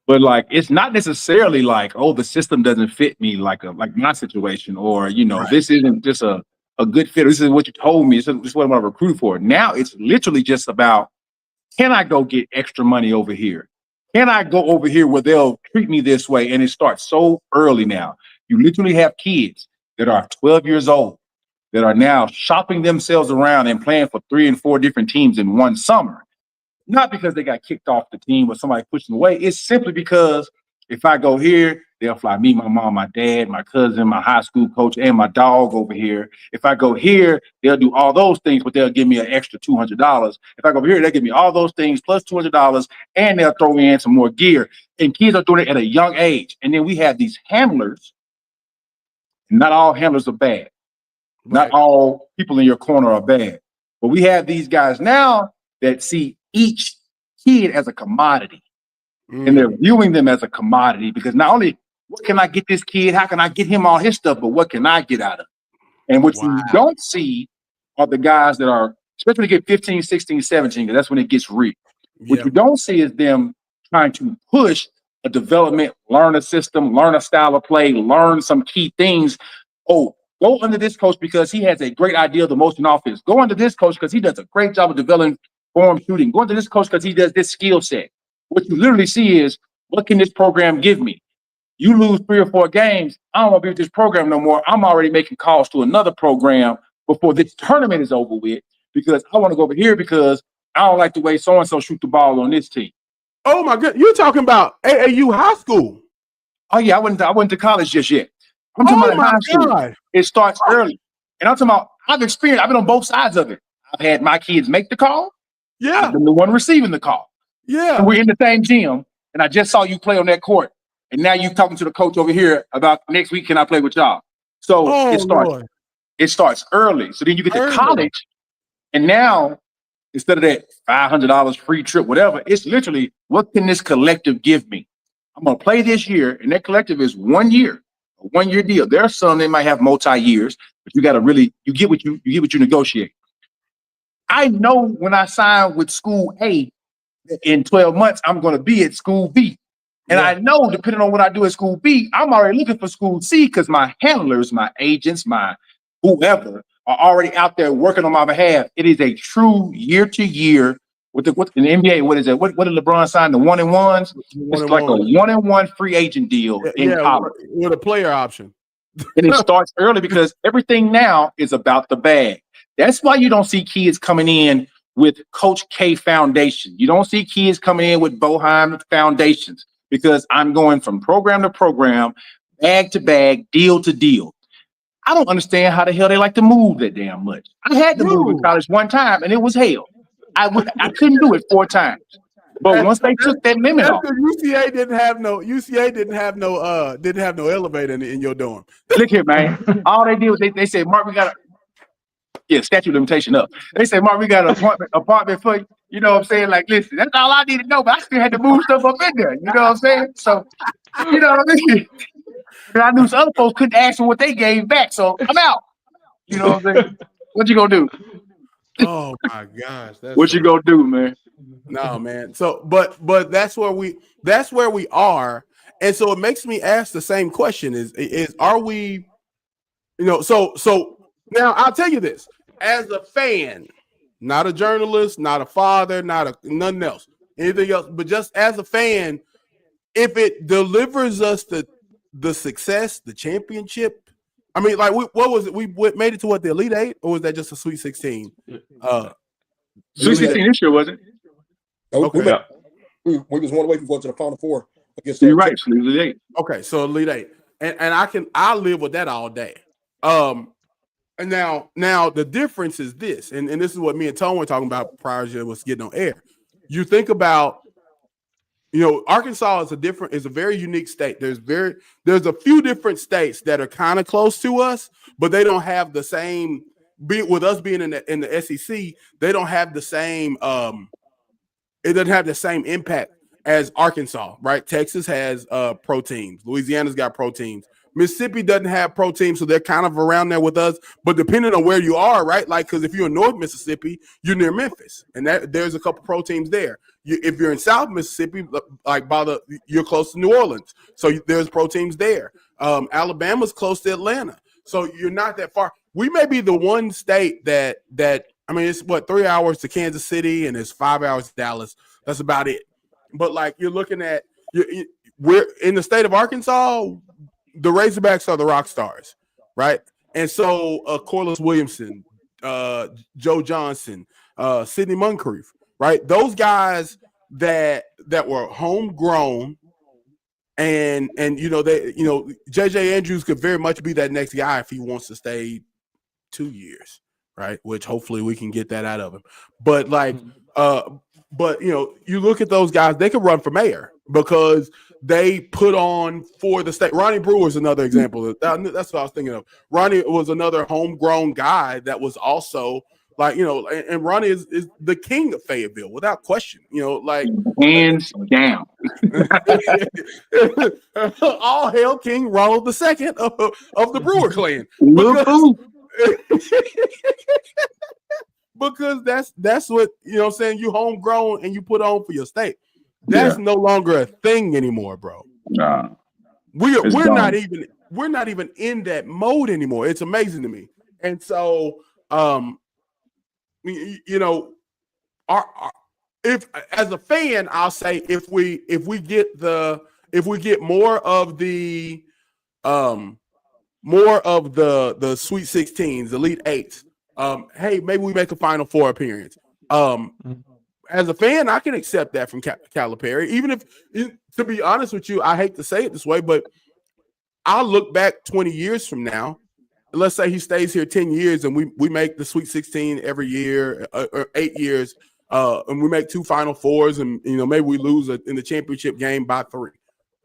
S3: But like, it's not necessarily like, oh, the system doesn't fit me like my situation, or this isn't just a good fit. This is what you told me. This is what I'm gonna recruit for. Now it's literally just about, can I go get extra money over here? Can I go over here where they'll treat me this way? And it starts so early now. You literally have kids that are 12 years old that are now shopping themselves around and playing for 3 and 4 different teams in one summer. Not because they got kicked off the team or somebody pushed them away. It's simply because if I go here, they'll fly me, my mom, my dad, my cousin, my high school coach, and my dog over here. If I go here, they'll do all those things, but they'll give me an extra $200. If I go over here, they'll give me all those things plus $200, and they'll throw in some more gear. And kids are doing it at a young age. And then we have these handlers. Not all handlers are bad. Right. Not all people in your corner are bad. But we have these guys now that see each kid as a commodity. And they're viewing them as a commodity, because not only what can I get this kid, how can I get him all his stuff, but what can I get out of it? And what you don't see are the guys that are, especially when they get 15, 16, 17, because that's when it gets real. What you don't see is them trying to push a development, learn a system, learn a style of play, learn some key things. Oh, go under this coach because he has a great idea of the motion offense. Go under this coach because he does a great job of developing form shooting. Go under this coach because he does this skill set. What you literally see is, what can this program give me? You lose 3 or 4 games, I don't want to be with this program no more. I'm already making calls to another program before this tournament is over with, because I want to go over here because I don't like the way so-and-so shoot the ball on this team.
S1: Oh my God, you're talking about AAU high school.
S3: Oh yeah, I went to college just yet. I'm talking about high school. It starts early. And I'm talking about, I've been on both sides of it. I've had my kids make the call. Yeah. I've been the one receiving the call. Yeah. And we're in the same gym, and I just saw you play on that court. And now you're talking to the coach over here about next week, can I play with y'all? So it starts early. So then you get to college, and now instead of that $500 free trip, whatever, it's literally, what can this collective give me? I'm going to play this year, and that collective is 1 year. a 1 year deal. There are some they might have multi-years, but you got to really you get what you negotiate. I know when I sign with school A, in 12 months I'm going to be at school B, and I know depending on what I do at school B, I'm already looking for school C because my handlers, my agents, my whoever are already out there working on my behalf. It is a true year to year. What in the NBA? What is it? What did LeBron sign? The 1-and-1s. It's like a 1-and-1 free agent deal in college
S1: with a player option.
S3: And it starts early because everything now is about the bag. That's why you don't see kids coming in with Coach K Foundation. You don't see kids coming in with Boheim Foundations because I'm going from program to program, bag to bag, deal to deal. I don't understand how the hell they like to move that damn much. I had to move in college one time and it was hell. I couldn't do it 4 times. But once they took that limit off,
S1: UCA didn't have no elevator in your dorm.
S3: Look here, man. All they did was they said, Mark, we got statute limitation up. They said, Mark, we got an apartment for you. You know what I'm saying? Like, listen, that's all I need to know, but I still had to move stuff up in there. You know what I'm saying? So, you know what I mean? And I knew some other folks couldn't ask for what they gave back, so I'm out. You know what I'm saying? What you gonna do?
S1: Oh my gosh,
S3: what you gonna do, man?
S1: No, man. So, but that's where we are, and so it makes me ask the same question: is are we, So now I'll tell you this: as a fan, not a journalist, not a father, nothing else, anything else, but just as a fan, if it delivers us the success, the championship. I mean, like, what was it? We made it to the Elite Eight, or was that just a Sweet 16?
S3: Sweet 16 this year, wasn't it?
S1: Okay.
S5: We was one away from going to the Final Four against.
S3: You're right. So Elite Eight.
S1: Okay, so Elite Eight, and I live with that all day. And now the difference is this, and this is what me and Tone were talking about prior to us getting on air. You think about. Arkansas is a very unique state. There's a few different states that are kind of close to us, but they don't have the same. With us being in the SEC, they don't have the same. It doesn't have the same impact as Arkansas, right? Texas has pro teams. Louisiana's got pro teams. Mississippi doesn't have pro teams, so they're kind of around there with us. But depending on where you are, right? Like, because if you're in North Mississippi, you're near Memphis, and there's a couple pro teams there. If you're in South Mississippi, like you're close to New Orleans, so there's pro teams there. Alabama's close to Atlanta, so you're not that far. We may be the one state that I mean, it's 3 hours to Kansas City, and it's 5 hours to Dallas. That's about it. But like you're looking at, we're in the state of Arkansas. The Razorbacks are the rock stars, right? And so Corliss Williamson, Joe Johnson, Sidney Moncrief, right? Those guys that were homegrown, and JJ Andrews could very much be that next guy if he wants to stay 2 years, right? Which hopefully we can get that out of him. But you look at those guys, they could run for mayor because they put on for the state. Ronnie Brewer is another example. That's what I was thinking of. Ronnie was another homegrown guy that was also and Ronnie is the king of Fayetteville without question.
S3: Hands down.
S1: All hail King Ronald II of the Brewer clan. Because that's what I'm saying. You homegrown and you put on for your state. That's no longer a thing anymore, bro.
S3: Nah,
S1: we're not even in that mode anymore. It's amazing to me. And so, if as a fan, I'll say if we get more of the Sweet 16s, Elite Eights. Hey, maybe we make a Final Four appearance. As a fan, I can accept that from Calipari. Even if, to be honest with you, I hate to say it this way, but I'll look back 20 years from now. Let's say he stays here 10 years and we make the Sweet 16 every year, or 8 years, and we make 2 Final Fours, and maybe we lose in the championship game by 3.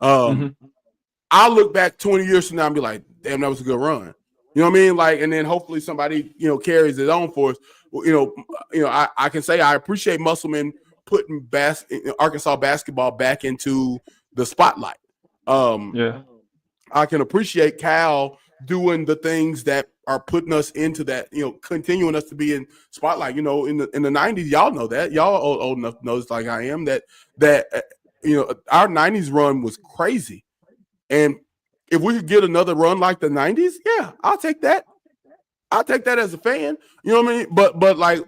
S1: I'll look back 20 years from now and be like, damn, that was a good run. You know what I mean? Like, and then hopefully somebody, carries it on for us. I can say I appreciate Musselman putting Arkansas basketball back into the spotlight. I can appreciate Cal doing the things that are putting us into that, continuing us to be in spotlight. In the 90s, y'all know that. Y'all old enough to know, it's like I am, that our 90s run was crazy. And if we could get another run like the 90s, yeah, I'll take that. I'll take that as a fan. You know what I mean? But like,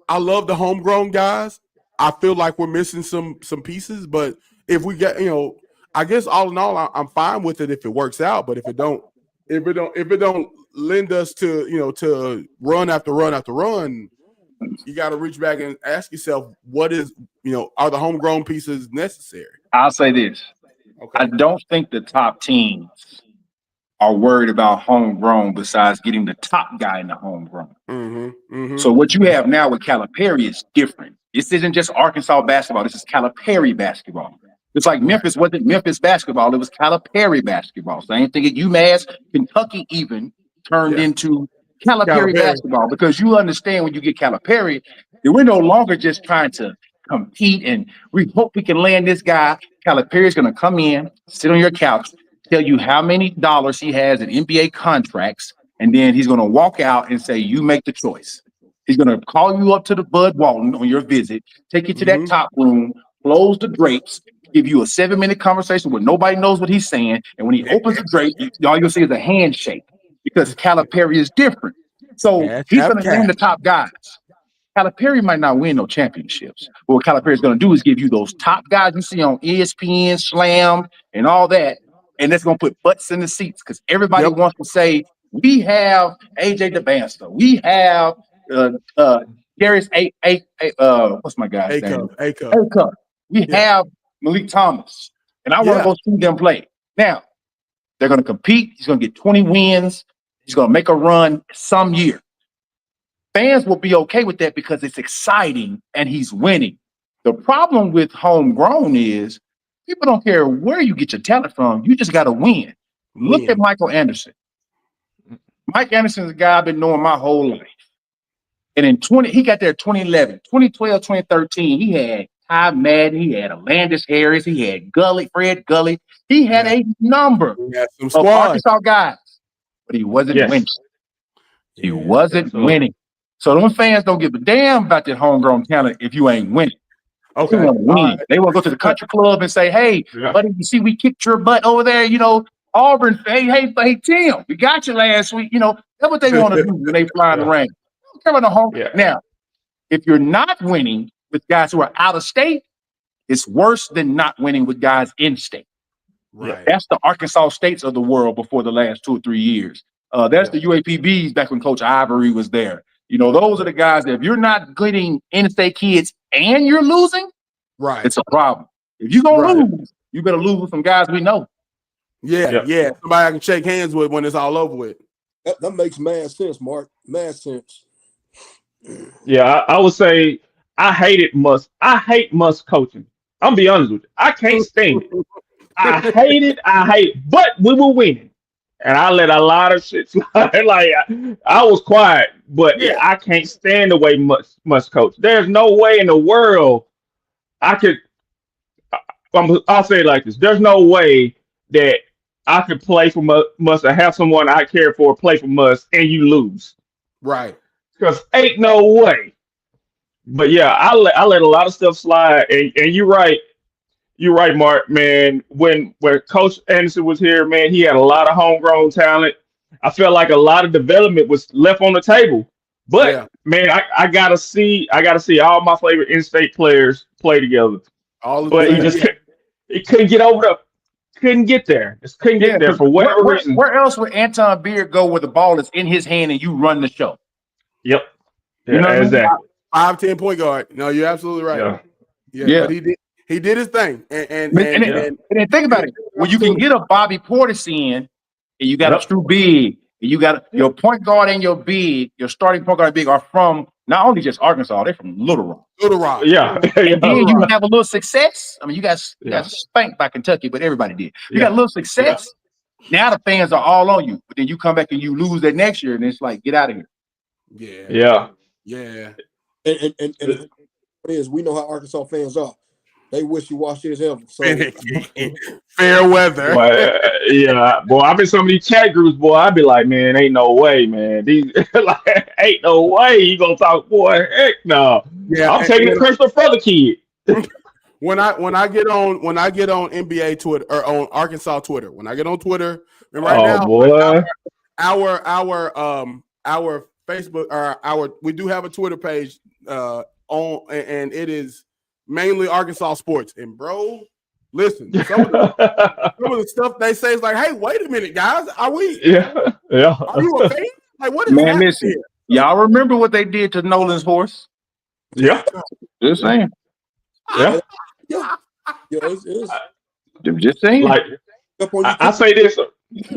S1: I love the homegrown guys. I feel like we're missing some pieces, but if we get, I guess all in all, I'm fine with it if it works out. But if it don't lend us to to run after run after run, you got to reach back and ask yourself, what is are the homegrown pieces necessary?
S3: I'll say this: I don't think the top teams are worried about homegrown besides getting the top guy in the homegrown. So what you have now with Calipari is different. This isn't just Arkansas basketball. This is Calipari basketball. It's like Memphis wasn't Memphis basketball. It was Calipari basketball. Same thing at UMass, Kentucky even turned into Calipari basketball, because you understand when you get Calipari, that we're no longer just trying to compete and we hope we can land this guy. Calipari is going to come in, sit on your couch, tell you how many dollars he has in NBA contracts, and then he's going to walk out and say, you make the choice. He's going to call you up to the Bud Walton on your visit, take you to that top room, close the drapes, give you a 7-minute conversation where nobody knows what he's saying. And when he opens the drape, all you'll see is a handshake, because Calipari is different. So he's going to name the top guys. Calipari might not win no championships. But what Calipari is going to do is give you those top guys you see on ESPN, Slam, and all that. And that's going to put butts in the seats, because everybody wants to say, we have AJ DeBanster. We have Darius what's my guy's name? A-Cup. We have Malik Thomas. And I want to go see them play. Now, they're going to compete. He's going to get 20 wins. He's going to make a run some year. Fans will be okay with that because it's exciting and he's winning. The problem with homegrown is people don't care where you get your talent from. You just got to win. Look at Michael Anderson. Mike Anderson's a guy I've been knowing my whole life. And he got there 2011, 2012, 2013. He had Ty Madden, he had Alandis Harris, he had Fred Gully. He had a number of Arkansas guys, but he wasn't winning. He wasn't winning. So those fans don't give a damn about that homegrown talent if you ain't winning. They want to win. They want to go to the country club and say, hey, buddy, you see we kicked your butt over there, Auburn, hey, Tim, we got you last week. That's what they want to do when they fly in the rain. Don't care about the home. Now, if you're not winning with guys who are out of state, it's worse than not winning with guys in state. Right. That's the Arkansas States of the world before the last 2 or 3 years. That's the UAPBs back when Coach Ivory was there. Those are the guys that if you're not getting in-state kids and you're losing, it's a problem. If you're going to lose, you better lose with some guys we know.
S1: Yeah. Somebody I can shake hands with when it's all over with.
S5: That makes mad sense, Mark. Mad sense.
S4: Yeah, I would say I hate must coaching. I'm be honest with you. I can't stand it. I hate it, but we were winning. And I let a lot of shit slide. Like I was quiet, but I can't stand the way must coach. There's no way in the world I could. I'll say it like this: there's no way that I could play for must or have someone I care for play for must and you lose.
S1: Right.
S4: Because ain't no way. But yeah, I let a lot of stuff slide. And you're right. You're right, Mark, man. When Coach Anderson was here, man, he had a lot of homegrown talent. I felt like a lot of development was left on the table. But man, I gotta see all my favorite in-state players play together. But he couldn't get over couldn't get there. Just couldn't get there for whatever reason.
S3: Where else would Anton Beard go where the ball is in his hand and you run the show?
S4: Yep. Yeah, exactly.
S1: 5'10" point guard. No, you're absolutely right. Yeah. But he did his thing. And
S3: think about it. When you can get a Bobby Portis in, and you got a true big, and you got your point guard and your big, your starting point guard and big are from not only just Arkansas, they're from Little Rock.
S4: Yeah.
S3: And then you have a little success. I mean, you got spanked by Kentucky, but everybody did. You got a little success. Now the fans are all on you, but then you come back and you lose that next year, and it's like, get out of here.
S1: Yeah.
S5: And it is, we know how Arkansas fans are. They wishy-washy as hell. So
S1: fair weather.
S4: Boy, yeah, boy. I've been some of these chat groups, boy. I'd be like, man, ain't no way, man. These like, ain't no way you gonna talk, boy. Heck no.
S1: Yeah,
S4: I'm taking the Crystal for the kid.
S1: when I get on NBA Twitter or on Arkansas Twitter, when I get on Twitter, and right now,
S4: boy,
S1: our Facebook or we do have a Twitter page on, and it is mainly Arkansas sports. And bro, listen, some of the stuff they say is like, hey, wait a minute, guys, are we?
S4: Yeah.
S1: Are you a fan? Like, what is
S3: Man,
S1: happening
S3: listen,
S1: here?
S3: y'all remember what they did to Nolan's horse?
S4: Yeah.
S3: Just saying.
S4: Yeah.
S5: it's
S3: Just saying.
S4: Like, I say this.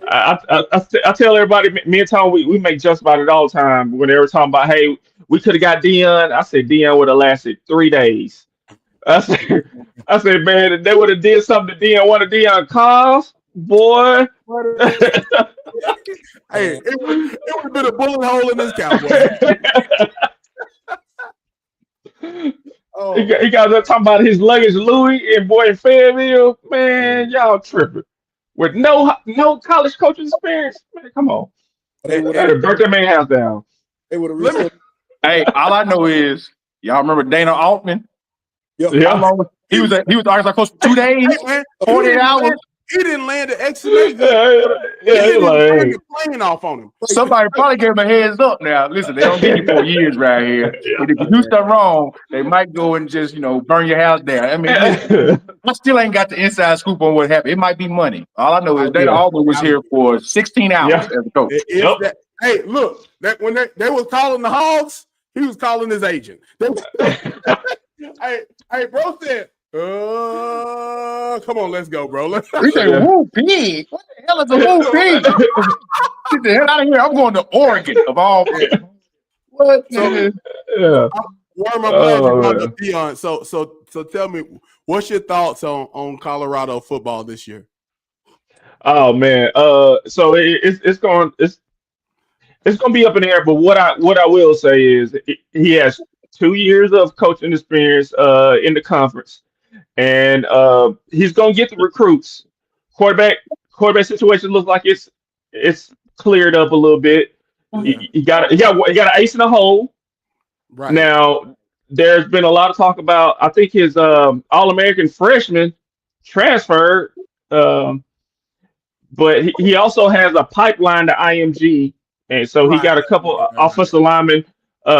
S4: I tell everybody, me and Tom, we make jokes about it all the time. When they were talking about, hey, we could have got Dion. I said Dion would have lasted 3 days. I said, man, if they would have did something to Dion, one of Dion cars, boy.
S1: Hey, it would have been a bullet hole in this cowboy. Oh.
S4: He got talking about his luggage, Louis, and boy in Fayetteville. Man, y'all tripping. With no college coaching experience, man, come on. They would have burnt that man's house down.
S5: They would have.
S3: Hey, all I know is y'all remember Dana Altman?
S4: Yeah.
S3: How long he was the Arkansas coach for 2 days, 48 hours.
S1: He didn't land an excellent. He
S4: Yeah,
S1: didn't plane off on him.
S3: Somebody probably gave him a heads up. Now, listen, they don't get you 4 years right here. And if you do stuff wrong, they might go and just, burn your house down. I mean, listen, I still ain't got the inside scoop on what happened. It might be money. All I know is Dana Altman was here for 16 hours as a coach.
S1: Hey, look, when they was calling the Hogs, he was calling his agent. Hey, bro said, come on, let's go, bro.
S3: He said, woo pig. What the hell is a woo pig? Get the hell out of here. I'm going to Oregon of all places. What?
S1: Worm, I'm glad you brought up Dion. So tell me, what's your thoughts on Colorado football this year?
S4: Oh man, so it's going to be up in the air. But what I will say is he has 2 years of coaching experience in the conference, and he's going to get the recruits. Quarterback situation looks like it's cleared up a little bit. He got an ace in the hole. Right now, there's been a lot of talk about. I think his All-American freshman transferred, but he also has a pipeline to IMG, and so he got a couple offensive linemen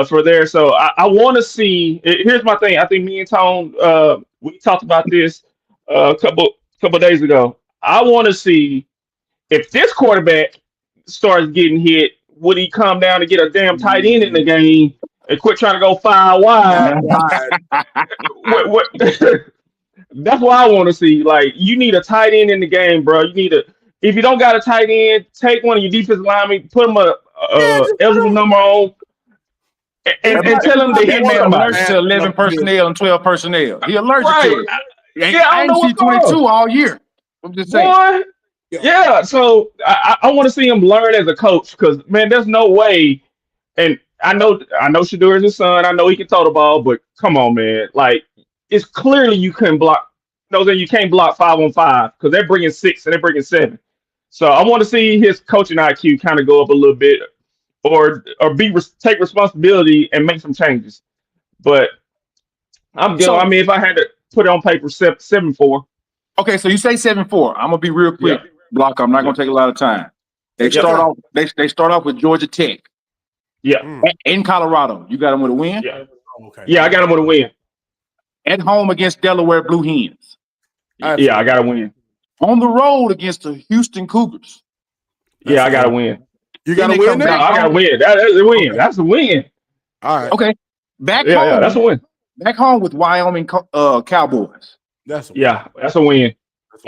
S4: for there. So I want to see. Here's my thing. I think me and Tone we talked about this a couple days ago. I want to see if this quarterback starts getting hit. Would he come down and get a damn tight end in the game and quit trying to go 5 wide? what? That's what I want to see. Like, you need a tight end in the game, bro. If you don't got a tight end, take one of your defensive linemen, put him a eligible number on, and tell him that he's
S3: allergic to 11 personnel and 12 personnel. He allergic to it. I ain't see 22 all year. I'm just saying.
S4: Boy, yeah. So I want to see him learn as a coach, because man, there's no way. And I know Shador is his son. I know he can throw the ball, but come on, man. Like, it's clearly you couldn't block. You can't block 5-on-5 because they're bringing 6 and they're bringing 7. So I want to see his coaching IQ kind of go up a little bit, or take responsibility and make some changes. But I'm good. I mean, if I had to put it on paper, 7-4.
S3: Okay, so you say 7-4. I'm gonna be real quick. Yeah. Block. I'm not gonna take a lot of time. They start off. They start off with Georgia Tech.
S4: Yeah.
S3: In Colorado, you got them with a win.
S4: Yeah. Okay. Yeah, I got them with a win.
S3: At home against Delaware Blue Hens.
S4: Yeah, I got to win.
S3: On the road against the Houston Cougars.
S4: Yeah, I got to win.
S1: You got to win.
S4: No, I got to win. That's a win. Okay. That's a win.
S1: All right.
S3: Okay. Back home.
S4: Yeah, that's a win.
S3: Back home with Wyoming Cowboys.
S4: That's a win.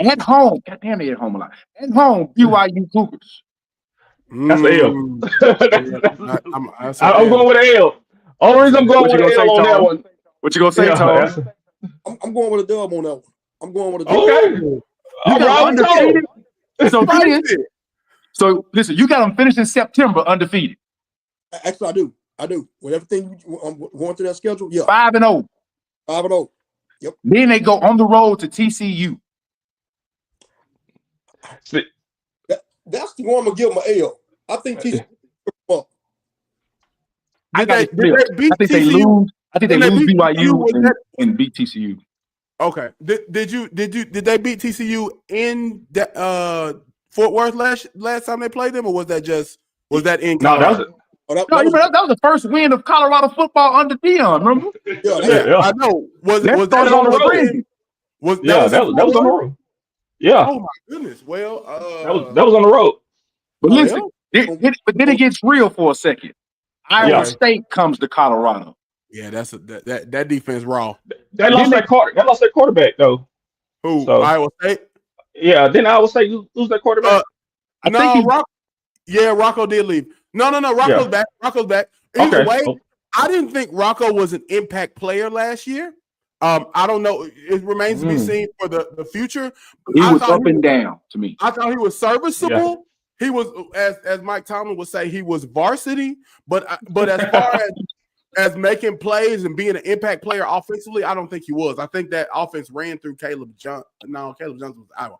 S3: At home, goddamn, they at home a lot. At home, BYU Cougars.
S4: That's the L. I'm going with an L. Only reason I'm going with an L on that one.
S3: What you gonna say, Tom?
S5: I'm going with a dub on that one. I'm going with a dub.
S4: Okay.
S3: You got undefeated. So listen, you got them finished in September undefeated.
S5: Actually, I do. With everything I'm going through that schedule, yeah.
S3: 5-0.
S5: 5-0. Yep.
S3: Then they go on the road to TCU.
S5: That's the one I'm gonna give them an L. I think TCU.
S3: I think they
S1: TCU?
S3: lose. I think they lose BYU and beat TCU.
S1: Okay. Did they beat TCU in Fort Worth last time they played them, or was that in Colorado?
S3: That was the first win of Colorado football under Dion. Remember?
S1: Yeah. I know. Was that
S4: on the road? That was on the road. Yeah.
S1: Oh my goodness. Well,
S4: that was on the road.
S3: But listen, but then it gets real for a second. Iowa State comes to Colorado.
S1: Yeah, that defense raw.
S4: They lost their quarterback though.
S1: Who? So, Iowa State?
S4: Yeah, didn't Iowa State lose their quarterback?
S1: Rocco did leave. No. Rocco's back. Rocco's back. Either way, I didn't think Rocco was an impact player last year. I don't know. It remains to be seen for the future.
S3: He was up and down to me.
S1: I thought he was serviceable. Yeah. He was, as Mike Tomlin would say, he was varsity. But as far as making plays and being an impact player offensively, I don't think he was. I think that offense ran through Caleb Johnson. No, Caleb Johnson was Iowa.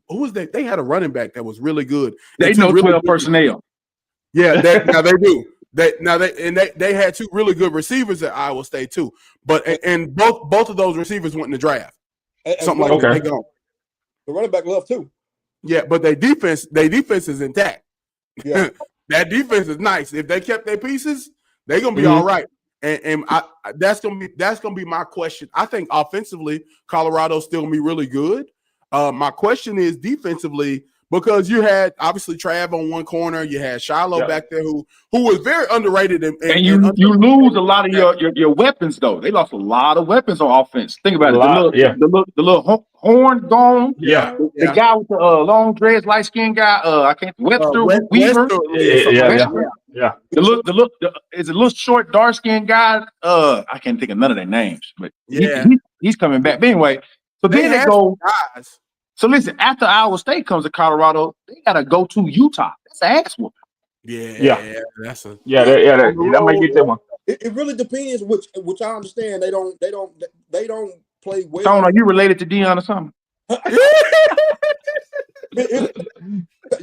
S1: Who was that? They had a running back that was really good.
S3: They know 12 personnel.
S1: Yeah, now they do. They had two really good receivers at Iowa State too. But and both of those receivers went in the draft. Something like that. They gone.
S5: The running back left too.
S1: Yeah, but their defense is intact. Yeah. That defense is nice. If they kept their pieces, they're gonna be all right. And that's gonna be my question. I think offensively, Colorado's still gonna be really good. My question is defensively, because you had obviously Trav on one corner, you had Shiloh back there who was very underrated, and
S3: you lose a lot of your weapons though. They lost a lot of weapons on offense. Think about it. The little horn gone.
S4: Yeah.
S3: The guy with the long dreads, light skinned guy. I can't Webster Weaver.
S4: Yeah.
S3: Is a little short, dark skinned guy. I can't think of none of their names, but he's coming back. But anyway, so then they go. Guys. So listen, after Iowa State comes to Colorado, they gotta go to Utah. That's an ass whooping.
S4: That might get that one.
S5: It really depends, which I understand. They don't play well.
S3: Tone, are you related to Dion or something?
S5: You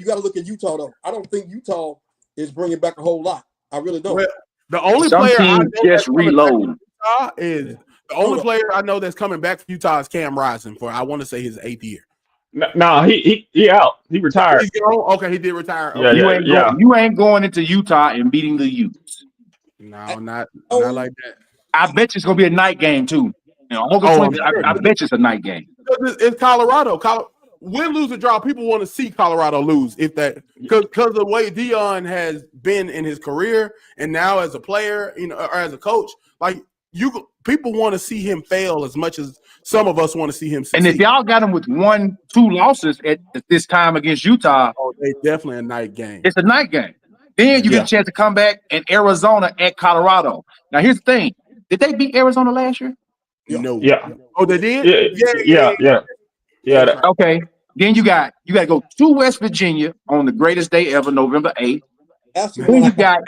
S5: got to look at Utah though. I don't think Utah is bringing back a whole lot. I really don't.
S1: Well, the only player I know
S3: just reload
S1: is the only player I know that's coming back from Utah is Cam Rising for I want to say his 8th year.
S4: No, he out. He retired.
S1: He's gone? Okay, he did retire.
S4: Okay.
S3: You ain't going into Utah and beating the Utes.
S1: No, not like that.
S3: I bet you it's gonna be a night game too. I bet you it's a night game.
S1: It's Colorado. Win, lose, or draw. People want to see Colorado lose if that because the way Dion has been in his career and now as a player, or as a coach, like people want to see him fail as much as some of us want to see him succeed.
S3: And if y'all got him with 1-2 losses at this time against Utah,
S1: they definitely a night game.
S3: It's a night game. Then you get a chance to come back in Arizona at Colorado. Now here's the thing: did they beat Arizona last year?
S1: No.
S4: Yeah.
S1: Oh, they did.
S4: Yeah.
S3: Okay. Then you got to go to West Virginia on the greatest day ever, November 8th. Then you got.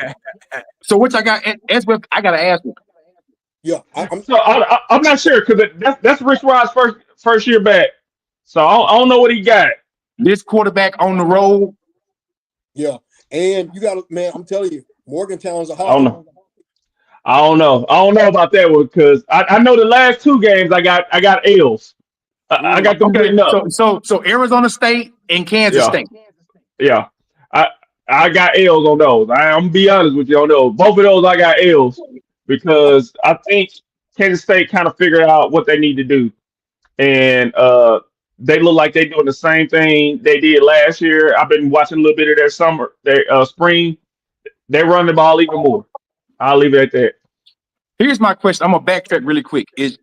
S3: So which I got? I got to ask you.
S5: Yeah,
S4: I'm not sure because that's Rich Rod's first year back, so I don't know what he got.
S3: This quarterback on the road.
S5: Yeah, and you got man. I'm telling you, Morgantown's a hard.
S4: I don't know about that one because I know the last 2 games I got L's. I got them written up.
S3: So Arizona State and Kansas State.
S4: Yeah, I got L's on those. I'm gonna be honest with you on those. Both of those I got L's. Because I think Kansas State kind of figured out what they need to do. And they look like they're doing the same thing they did last year. I've been watching a little bit of their spring. They run the ball even more. I'll leave it at that.
S3: Here's my question. I'm going to backtrack really quick. Is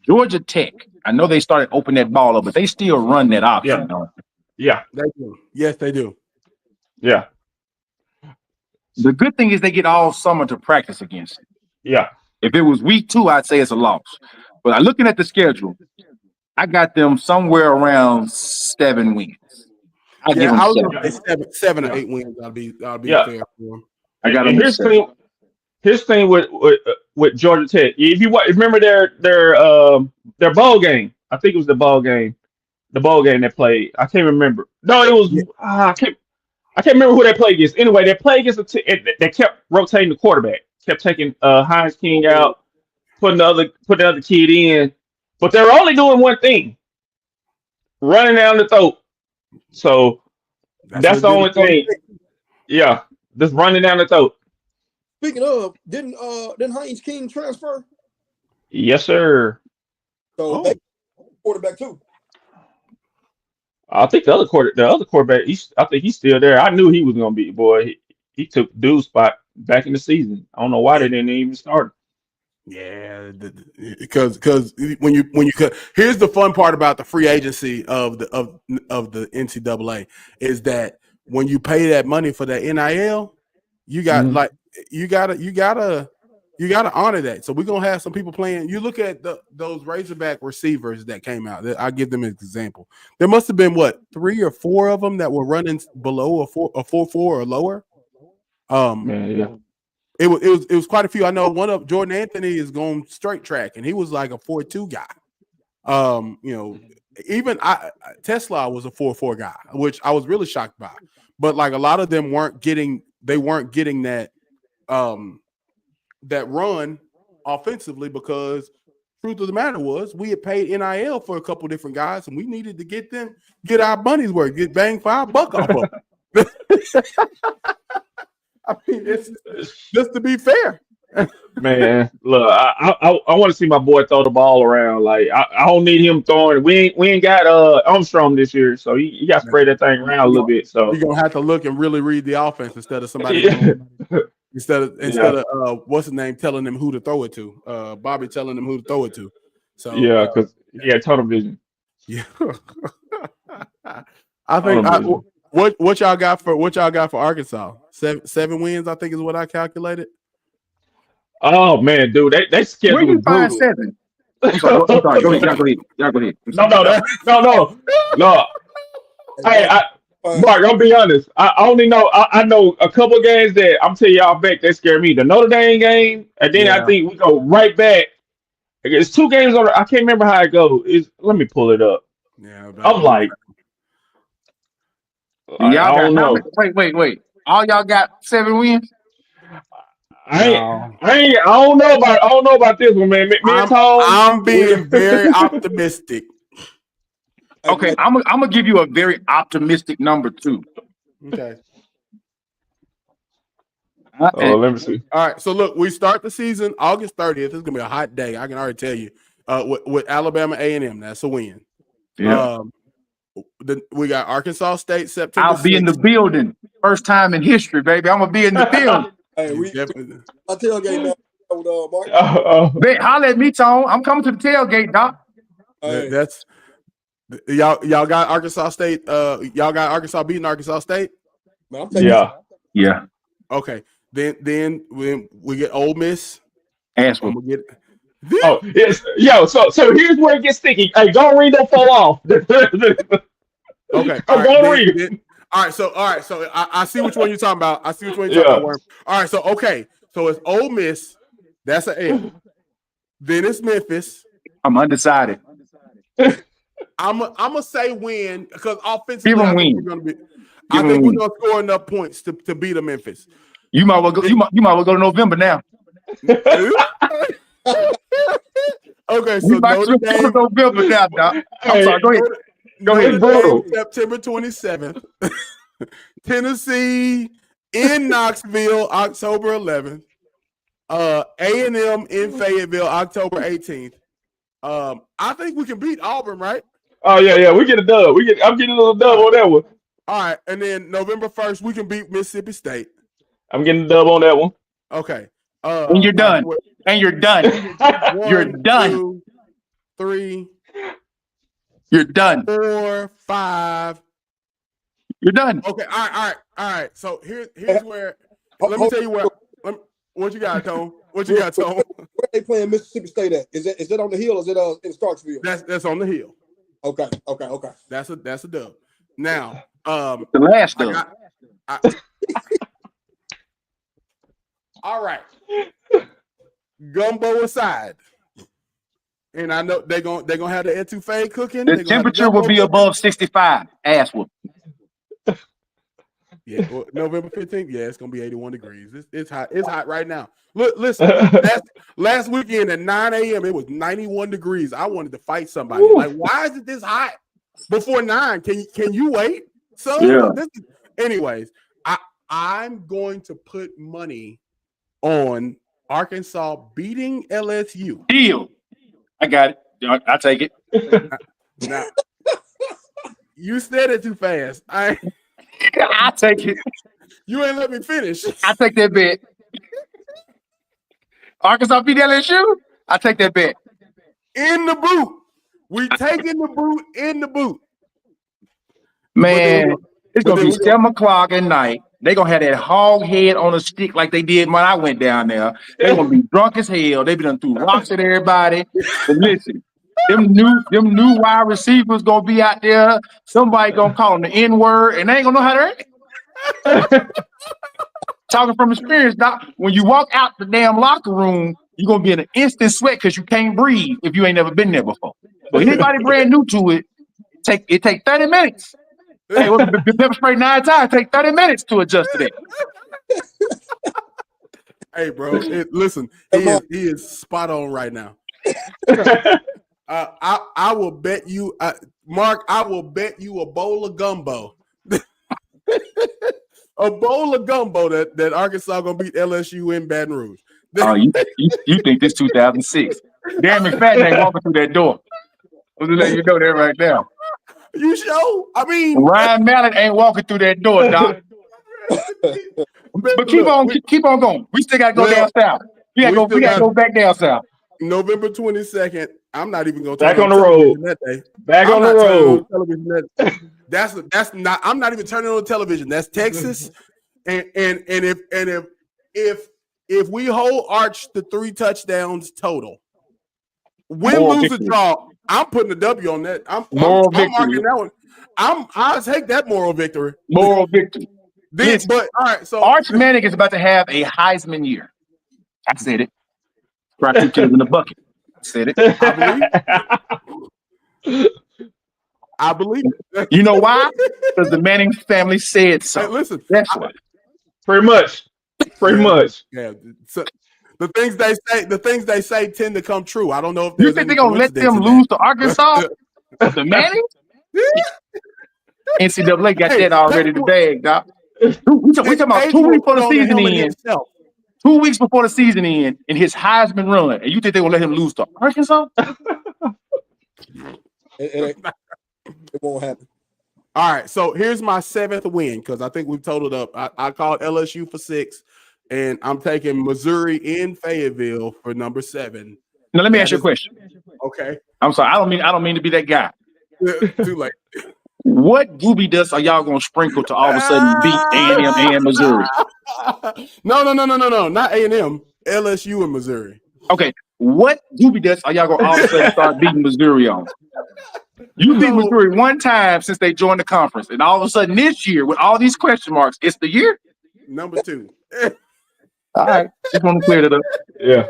S3: Georgia Tech, I know they started opening that ball up, but they still run that option.
S4: Yeah.
S1: They do. Yes, they do.
S4: Yeah.
S3: The good thing is they get all summer to practice against it.
S4: Yeah.
S3: If it was week 2, I'd say it's a loss. But looking at the schedule, I got them somewhere around 7 wins.
S1: I was going to say 7 or 8 wins. I'll be fair for them.
S3: I got them.
S4: His thing with with Georgia Tech. If you remember their bowl game, I think it was the bowl game they played. I can't remember. No, it was I can't remember who they played against. Anyway, they played against they kept rotating the quarterback, kept taking Hines King out, putting the other kid in, but they're only doing one thing: running down the throat. So that's the only thing. Yeah, just running down the throat.
S5: Speaking of, didn't Hines King transfer?
S4: Yes, sir.
S5: So they quarterback too.
S4: I think the other quarterback, I think he's still there. I knew he was gonna be He took dude's spot back in the season. I don't know why they didn't even start.
S1: Yeah, because when you here's the fun part about the free agency of the NCAA is that when you pay that money for that NIL, you got like you gotta honor that. So we're gonna have some people playing. You look at those Razorback receivers that came out. I'll give them an example. There must have been 3 or 4 of them that were running below a 4.4 or lower. It was quite a few. I know one of Jordan Anthony is going straight track, and he was like a 4.2 guy. Even Tesla was a 4.4 guy, which I was really shocked by. But like a lot of them weren't getting that that run offensively because truth of the matter was we had paid NIL for a couple different guys, and we needed to get our money's worth, get bang for our buck off of them. I mean, it's just to be fair.
S4: Man, look, I want to see my boy throw the ball around. Like I don't need him throwing. We ain't got Armstrong this year, so you got to spread that thing around a little bit. So
S1: you're gonna have to look and really read the offense instead of somebody instead of what's his name telling them who to throw it to. Bobby telling them who to throw it to. So
S4: because he had tunnel vision.
S1: Yeah. I think what y'all got for Arkansas? 7 wins, I think, is what I calculated.
S4: Oh man, dude, they schedule.
S3: Where you find 7? I'm sorry. Go ahead. Y'all go ahead.
S4: No. Hey, Mark, I'll be honest. I only know I know a couple games that I'm telling y'all back that scare me. The Notre Dame game, and then I think we go right back. It's 2 games on. I can't remember how it goes. Let me pull it up.
S1: Yeah,
S4: I'm like,
S3: y'all got know. Wait. All y'all got 7 wins?
S4: I don't know about this one, man.
S1: I'm being very optimistic.
S3: Okay, I'm gonna give you a very optimistic number too.
S1: Okay.
S4: Let me see.
S1: All right, so look, we start the season August 30th. It's gonna be a hot day. I can already tell you. With Alabama A&M, that's a win.
S3: Yeah.
S1: We got Arkansas State September.
S3: I'll be 6th. In the building. First time in history, baby. I'm gonna be in the building.
S5: Hey, I tailgate now. Mark.
S3: Holler at me, Tone. I'm coming to the tailgate, Doc.
S5: Hey.
S1: That's y'all got Arkansas State. Y'all got Arkansas beating Arkansas State.
S5: Man,
S3: yeah.
S1: Okay. Then we get Ole Miss.
S4: Yes. Yo, so here's where it gets sticky. Hey, don't read that fall off.
S1: Okay.
S4: All right.
S1: All right. So I see which one you're talking about. Worm. All right. So it's Ole Miss. That's an L. Then it's Memphis.
S3: I'm undecided.
S1: I'm gonna say win because offensively,
S3: I think
S1: we're gonna score enough points to beat the Memphis.
S3: You might well go. You might well go to November now.
S1: Okay, so Notre Dame.
S3: November now, Doc. I'm sorry. Go ahead.
S1: Notre Dame, September 27th. Tennessee in Knoxville, October 11th. A&M in Fayetteville, October 18th. I think we can beat Auburn, right?
S4: Oh yeah, we get a dub. I'm getting a little dub on that one.
S1: All right, and then November 1st, we can beat Mississippi State.
S4: I'm getting a dub on that one.
S1: Okay.
S3: And you're done. You're done.
S1: 2, 3.
S3: You're done.
S1: 4, 5.
S3: You're done.
S1: Okay. All right. So here's where. Let me tell you what you got, Tone. What you got, Tone?
S5: Where they playing Mississippi State at? Is that on the hill or is it in Starksville?
S1: That's on the hill.
S5: Okay.
S1: That's a dub. Now,
S3: the last dub.
S1: All right. gumbo aside, and I know they're gonna have the etouffee cooking.
S3: The temperature will be above 65. Ass whoop.
S1: Yeah, well, November 15th. Yeah, it's gonna be 81 degrees. It's hot. It's hot right now. Look, listen. last weekend at 9 a.m. it was 91 degrees. I wanted to fight somebody.
S4: Ooh.
S1: Like, why is it this hot before 9? Can you wait? So,
S3: Yeah.
S1: Anyways, I'm going to put money on Arkansas beating LSU.
S3: Deal. I got it. I take it.
S1: Now, you said it too fast. I
S3: take it.
S1: You ain't let me finish.
S3: I take that bet. Arkansas beat LSU. I take that bet.
S1: In the boot. We taking the boot in the boot.
S3: Man, it's gonna be 7 o'clock at night. They gonna have that hog head on a stick like they did when I went down there. They gonna be drunk as hell. They be done threw rocks at everybody. But listen, them new wide receivers gonna be out there. Somebody gonna call them the N-word, and they ain't gonna know how to act. Talking from experience, Doc. When you walk out the damn locker room, you're gonna be in an instant sweat because you can't breathe if you ain't never been there before. So anybody brand new to it, it take 30 minutes. Hey, we'll be pepper spray 9 times. Take 30 minutes to adjust to that.
S1: Hey, bro. Listen, he is spot on right now. I will bet you, Mark. I will bet you a bowl of gumbo. A bowl of gumbo that Arkansas gonna beat LSU in Baton Rouge.
S3: Oh, you think this 2006? Dan McFadden ain't walking through that door. I'm just letting you know that right now.
S1: You sure? I mean,
S3: Ryan Mallett ain't walking through that door, Doc. But keep on going. We still gotta go down south. We gotta go back down south.
S1: November 22nd. I'm not even gonna
S4: back on the road that day. Back on the road.
S1: That's not. I'm not even turning on television. That's Texas. and if we hold Arch to 3 touchdowns total, win, lose, or draw, I'm putting a W on that. I'm marking that one. I'll take that moral victory.
S3: Moral victory.
S1: But all right, so
S3: Arch Manning is about to have a Heisman year. I said it. Brought 2 kids in the bucket. I said it.
S1: I believe it.
S3: You know why? Because the Manning family said so.
S1: Hey, listen,
S3: that's why.
S4: Pretty much.
S1: Yeah. So, the things they say tend to come true. I don't know if
S3: you think they're gonna let them lose to Arkansas? The Manning? NCAA got that already the bag, Doc. We talking about 2 weeks before the season ends. 2 weeks before the season ends in his Heisman run, and you think they will let him lose to Arkansas?
S5: It won't happen.
S1: All right, so here's my 7th win because I think we've totaled up. I called LSU for 6, and I'm taking Missouri in Fayetteville for number 7.
S3: Now let me ask you a question.
S1: Okay.
S3: I'm sorry. I don't mean to be that guy.
S1: Too late.
S3: What gooby dust are y'all gonna sprinkle to all of a sudden beat A&M and Missouri?
S1: No. Not A&M. LSU and Missouri.
S3: Okay. What gooby dust are y'all gonna all of a sudden start beating Missouri on? You beat Missouri 1 time since they joined the conference, and all of a sudden this year, with all these question marks, it's the year?
S1: Number 2.
S3: All right. Just want to clear it up.
S4: Yeah.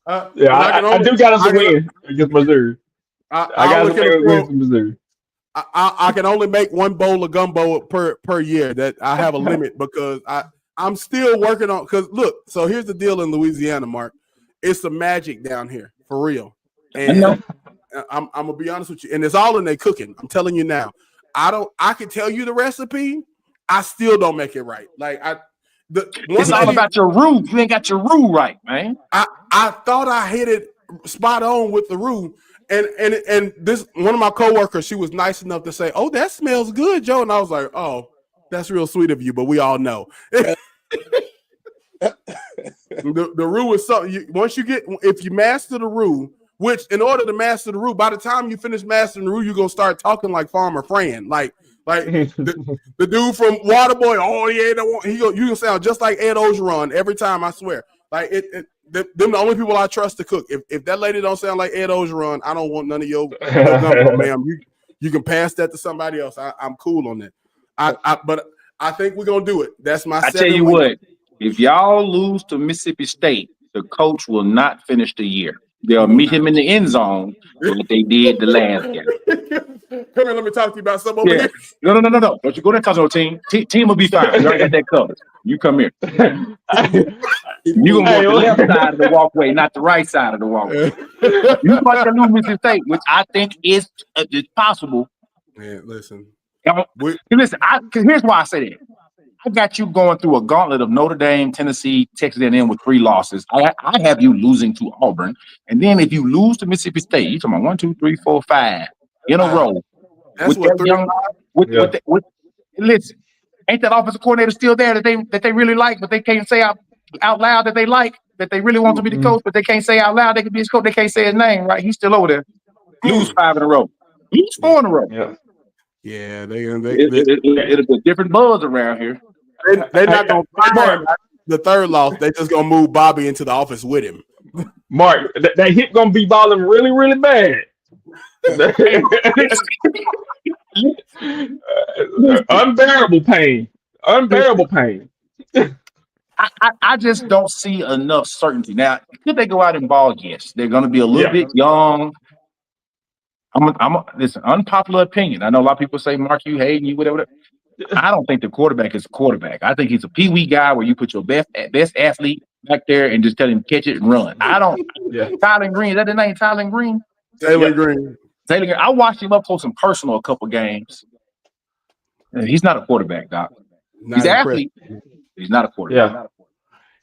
S4: I do got us a win against Missouri. I got us a win against Missouri.
S1: I can only make 1 bowl of gumbo per year. That I have a limit because I'm still working on. Because look, so here's the deal in Louisiana, Mark. It's the magic down here for real. And I'm gonna be honest with you, and it's all in their cooking. I'm telling you now. I can tell you the recipe. I still don't make it right. Like
S3: it's all about your roux. You ain't got your roux right, man.
S1: I thought I hit it spot on with the roux. And this one of my coworkers, she was nice enough to say, "Oh, that smells good, Joe." And I was like, "Oh, that's real sweet of you," but we all know the roux is something. If you master the roux, which in order to master the roux, by the time you finish mastering the roux, you're gonna start talking like Farmer Fran, like the dude from Waterboy. Oh yeah, you gonna sound just like Ed Ogeron every time. I swear, like them the only people I trust to cook. If that lady don't sound like Ed Ogeron, I don't want none of your gumbo, ma'am. You can pass that to somebody else. I'm cool on that. But I think we're gonna do it. That's my.
S3: I tell you what, if y'all lose to Mississippi State, the coach will not finish the year. They'll meet him in the end zone like they did the last game.
S1: Come here, let me talk to you about something over here.
S3: No. Don't you go there, cause no team. Team will be fine. We already got that covered. You come here. You gonna go to the left side of the walkway, not the right side of the walkway. You watch the lose Mississippi State, which I think is possible.
S1: Man, listen.
S3: Listen, here's why I say that. I got you going through a gauntlet of Notre Dame, Tennessee, Texas A&M with 3 losses. I have you losing to Auburn, and then if you lose to Mississippi State, you're talking about 1, 2, 3, 4, 5 in a row.
S1: That's
S3: Listen, ain't that offensive coordinator still there that they really like, but they can't say out loud that they like, that they really want to be the coach, but they can't say out loud they can be his coach. They can't say his name, right? He's still over there. Lose 5 in a row. Lose 4 in a row.
S1: Yeah,
S3: it'll be a different buzz around here.
S1: They're not gonna find the third loss. They just gonna move Bobby into the office with him.
S4: Mark, that hit gonna be balling really, really bad. Unbearable pain.
S3: I just don't see enough certainty. Now, could they go out and ball? Yes, they're going to be a little bit young. Listen, unpopular opinion. I know a lot of people say, Mark, you hating you, whatever. I don't think the quarterback is a quarterback. I think he's a peewee guy where you put your best athlete back there and just tell him catch it and run. I don't. Tyler Green, is that the name? Tyler Green.
S1: Taylor Green.
S3: I watched him up close and personal a couple games. He's not a quarterback, Doc. He's an athlete. He's not a quarterback.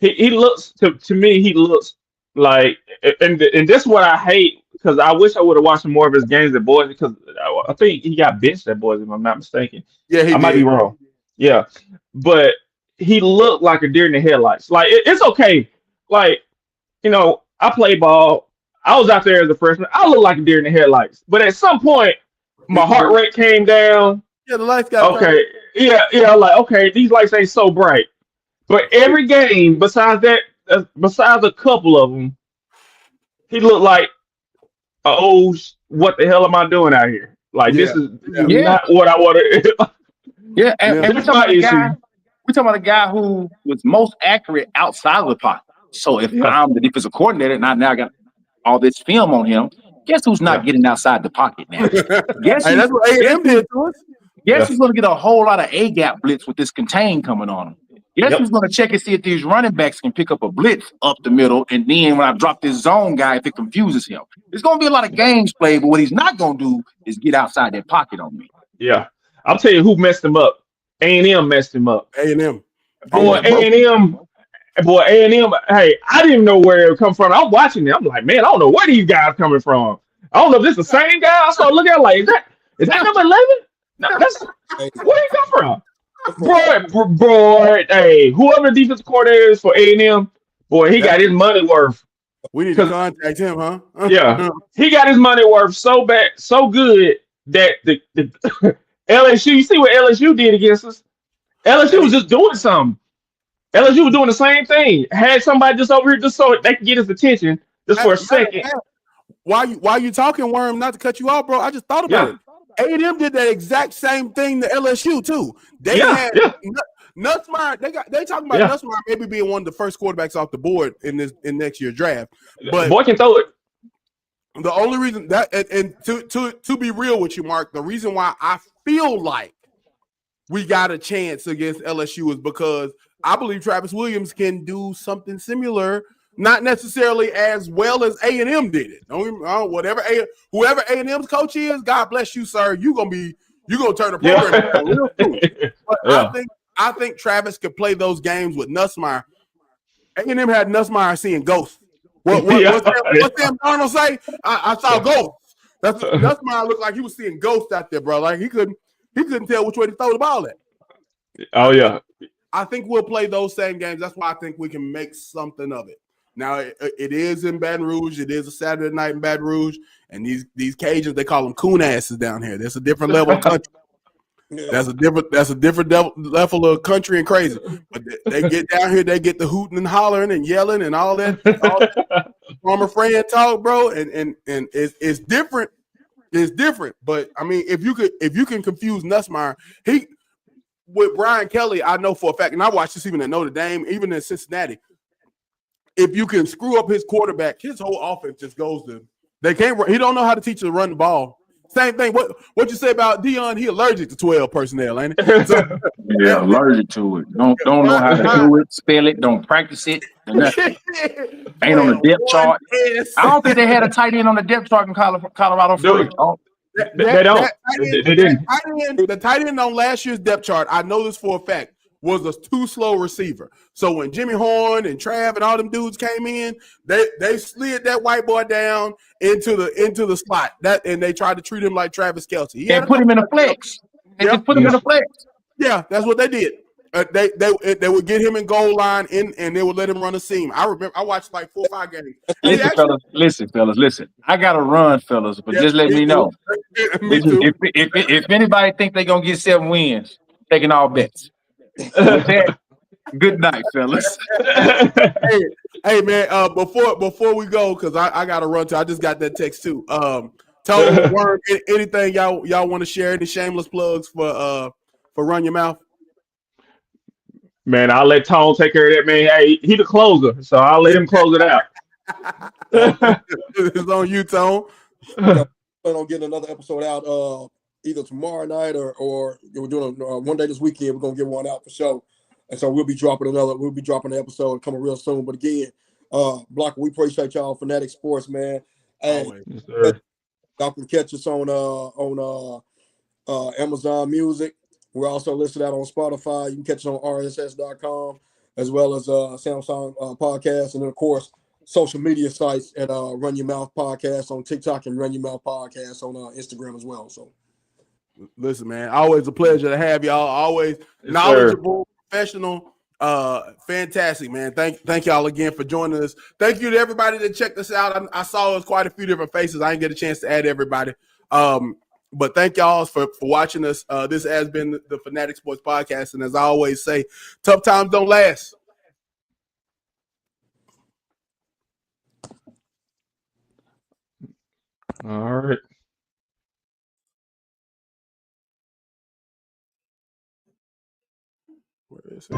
S4: Yeah. He looks to me. He looks like, and this is what I hate, because I wish I would have watched more of his games at Boise, because I think he got benched at Boise, if I'm not mistaken.
S1: Yeah,
S4: I might be wrong. Yeah, but he looked like a deer in the headlights. Like it's okay. Like, you know, I play ball. I was out there as a freshman. I look like a deer in the headlights. But at some point, my heart rate came down.
S1: Yeah, the lights got
S4: okay. Yeah. Like, okay, these lights ain't so bright. But every game, besides a couple of them, he looked like, what the hell am I doing out here? Like, this is not what I want to.
S3: And we're talking about a guy who was most accurate outside of the pocket. So if I'm the defensive coordinator, and I now got all this film on him, guess who's not getting outside the pocket now?
S1: That's what A&M did to us.
S3: Guess who's going to get a whole lot of A-gap blitz with this contain coming on him? Guess who's going to check and see if these running backs can pick up a blitz up the middle, and then when I drop this zone guy, if it confuses him. There's going to be a lot of games played, but what he's not going to do is get outside that pocket on me.
S4: Yeah. I'll tell you who messed him up. A&M messed him up.
S1: A&M.
S4: Boy, A&M. Hey, I didn't even know where it would come from. I'm watching it. I'm like, man, I don't know where these guys coming from. I don't know if this is the same guy. I started looking at it like, is that number 11? No, that's where he come from? Boy, hey, whoever the defensive coordinator is for A&M, boy, he got his money worth.
S1: We need to contact him, huh?
S4: Yeah, he got his money worth so bad, so good that the LSU. You see what LSU did against us? LSU was just doing something. LSU was doing the same thing. Had somebody just over here just so they could get his attention just for a second.
S1: Why you talking, Worm? Not to cut you off, bro. I just thought about it. A&M did that exact same thing to LSU too. They had Nussmeier. They talking about Nussmeier maybe being one of the first quarterbacks off the board in next year's draft. But
S4: boy can throw it.
S1: The only reason that and to be real with you, Mark, the reason why I feel like we got a chance against LSU is because I believe Travis Williams can do something similar. Not necessarily as well as A&M did it. Whoever A&M's coach is, God bless you, sir. You're gonna turn the program real cool. But I think Travis could play those games with Nussmeier. A&M had Nussmeier seeing ghosts. What's Sam Darnold say? I saw ghosts. Nussmeier looked like he was seeing ghosts out there, bro. Like he couldn't tell which way to throw the ball at.
S4: Oh yeah.
S1: I think we'll play those same games. That's why I think we can make something of it. Now it is in Baton Rouge. It is a Saturday night in Baton Rouge, and these Cajuns, they call them coon asses down here. That's a different level of country. That's a different level of country and crazy. But they get down here, they get the hooting and hollering and yelling and all that former friend talk, bro. And it's different. It's different. But I mean, if you can confuse Nussmeier, with Brian Kelly, I know for a fact, and I watched this even at Notre Dame, even in Cincinnati. if you can screw up his quarterback, his whole offense just goes to. They can't. He don't know how to teach you to run the ball. Same thing. What you say about Dion? He allergic to 12 personnel, ain't he? So,
S3: yeah, allergic to it. Don't know how to do it, spell it, don't practice it. Ain't on the depth chart. I don't think they had a tight end on the depth chart in Colorado for real.
S4: They don't. They didn't.
S1: The tight end on last year's depth chart, I know this for a fact, was a too slow receiver. So when Jimmy Horn and Trav and all them dudes came in, they slid that white boy down into the slot. And they tried to treat him like Travis Kelce.
S3: They put him in a flex. They just put him in a flex. Yeah,
S1: that's what they did. They would get him in goal line and they would let him run a seam. I remember I watched like 4 or 5 games.
S3: Listen, fellas. I gotta run, fellas, but just let me know.
S1: Me too.
S3: If anybody think they're gonna get 7 wins, taking all bets. Good night, fellas.
S1: hey man, before we go, because I gotta run to, I just got that text too. Tone, Worm, anything y'all want to share? Any shameless plugs for Run Your Mouth?
S4: Man, I'll let Tone take care of that, man. Hey, he the closer, so I'll let him close it out.
S1: It's on you, Tone.
S5: Plan on getting another episode out either tomorrow night or we're doing one day this weekend. We're gonna get one out for sure, and so we'll be dropping an episode coming real soon. But again, Blocker, we appreciate y'all, Fanatic Sports, man. And y'all can catch us on Amazon Music. We're also listed out on Spotify. You can catch us on rss.com as well as Samsung Podcast, and then of course social media sites at Run Your Mouth Podcast on TikTok and Run Your Mouth Podcast on Instagram as well. So,
S1: listen, man, always a pleasure to have y'all. Always knowledgeable, professional, fantastic, man. Thank y'all again for joining us. Thank you to everybody that checked us out. I saw quite a few different faces. I didn't get a chance to add everybody. But thank y'all for watching us. This has been the Fanatic Sports Podcast. And as I always say, tough times don't last.
S4: All right.
S1: Where is it?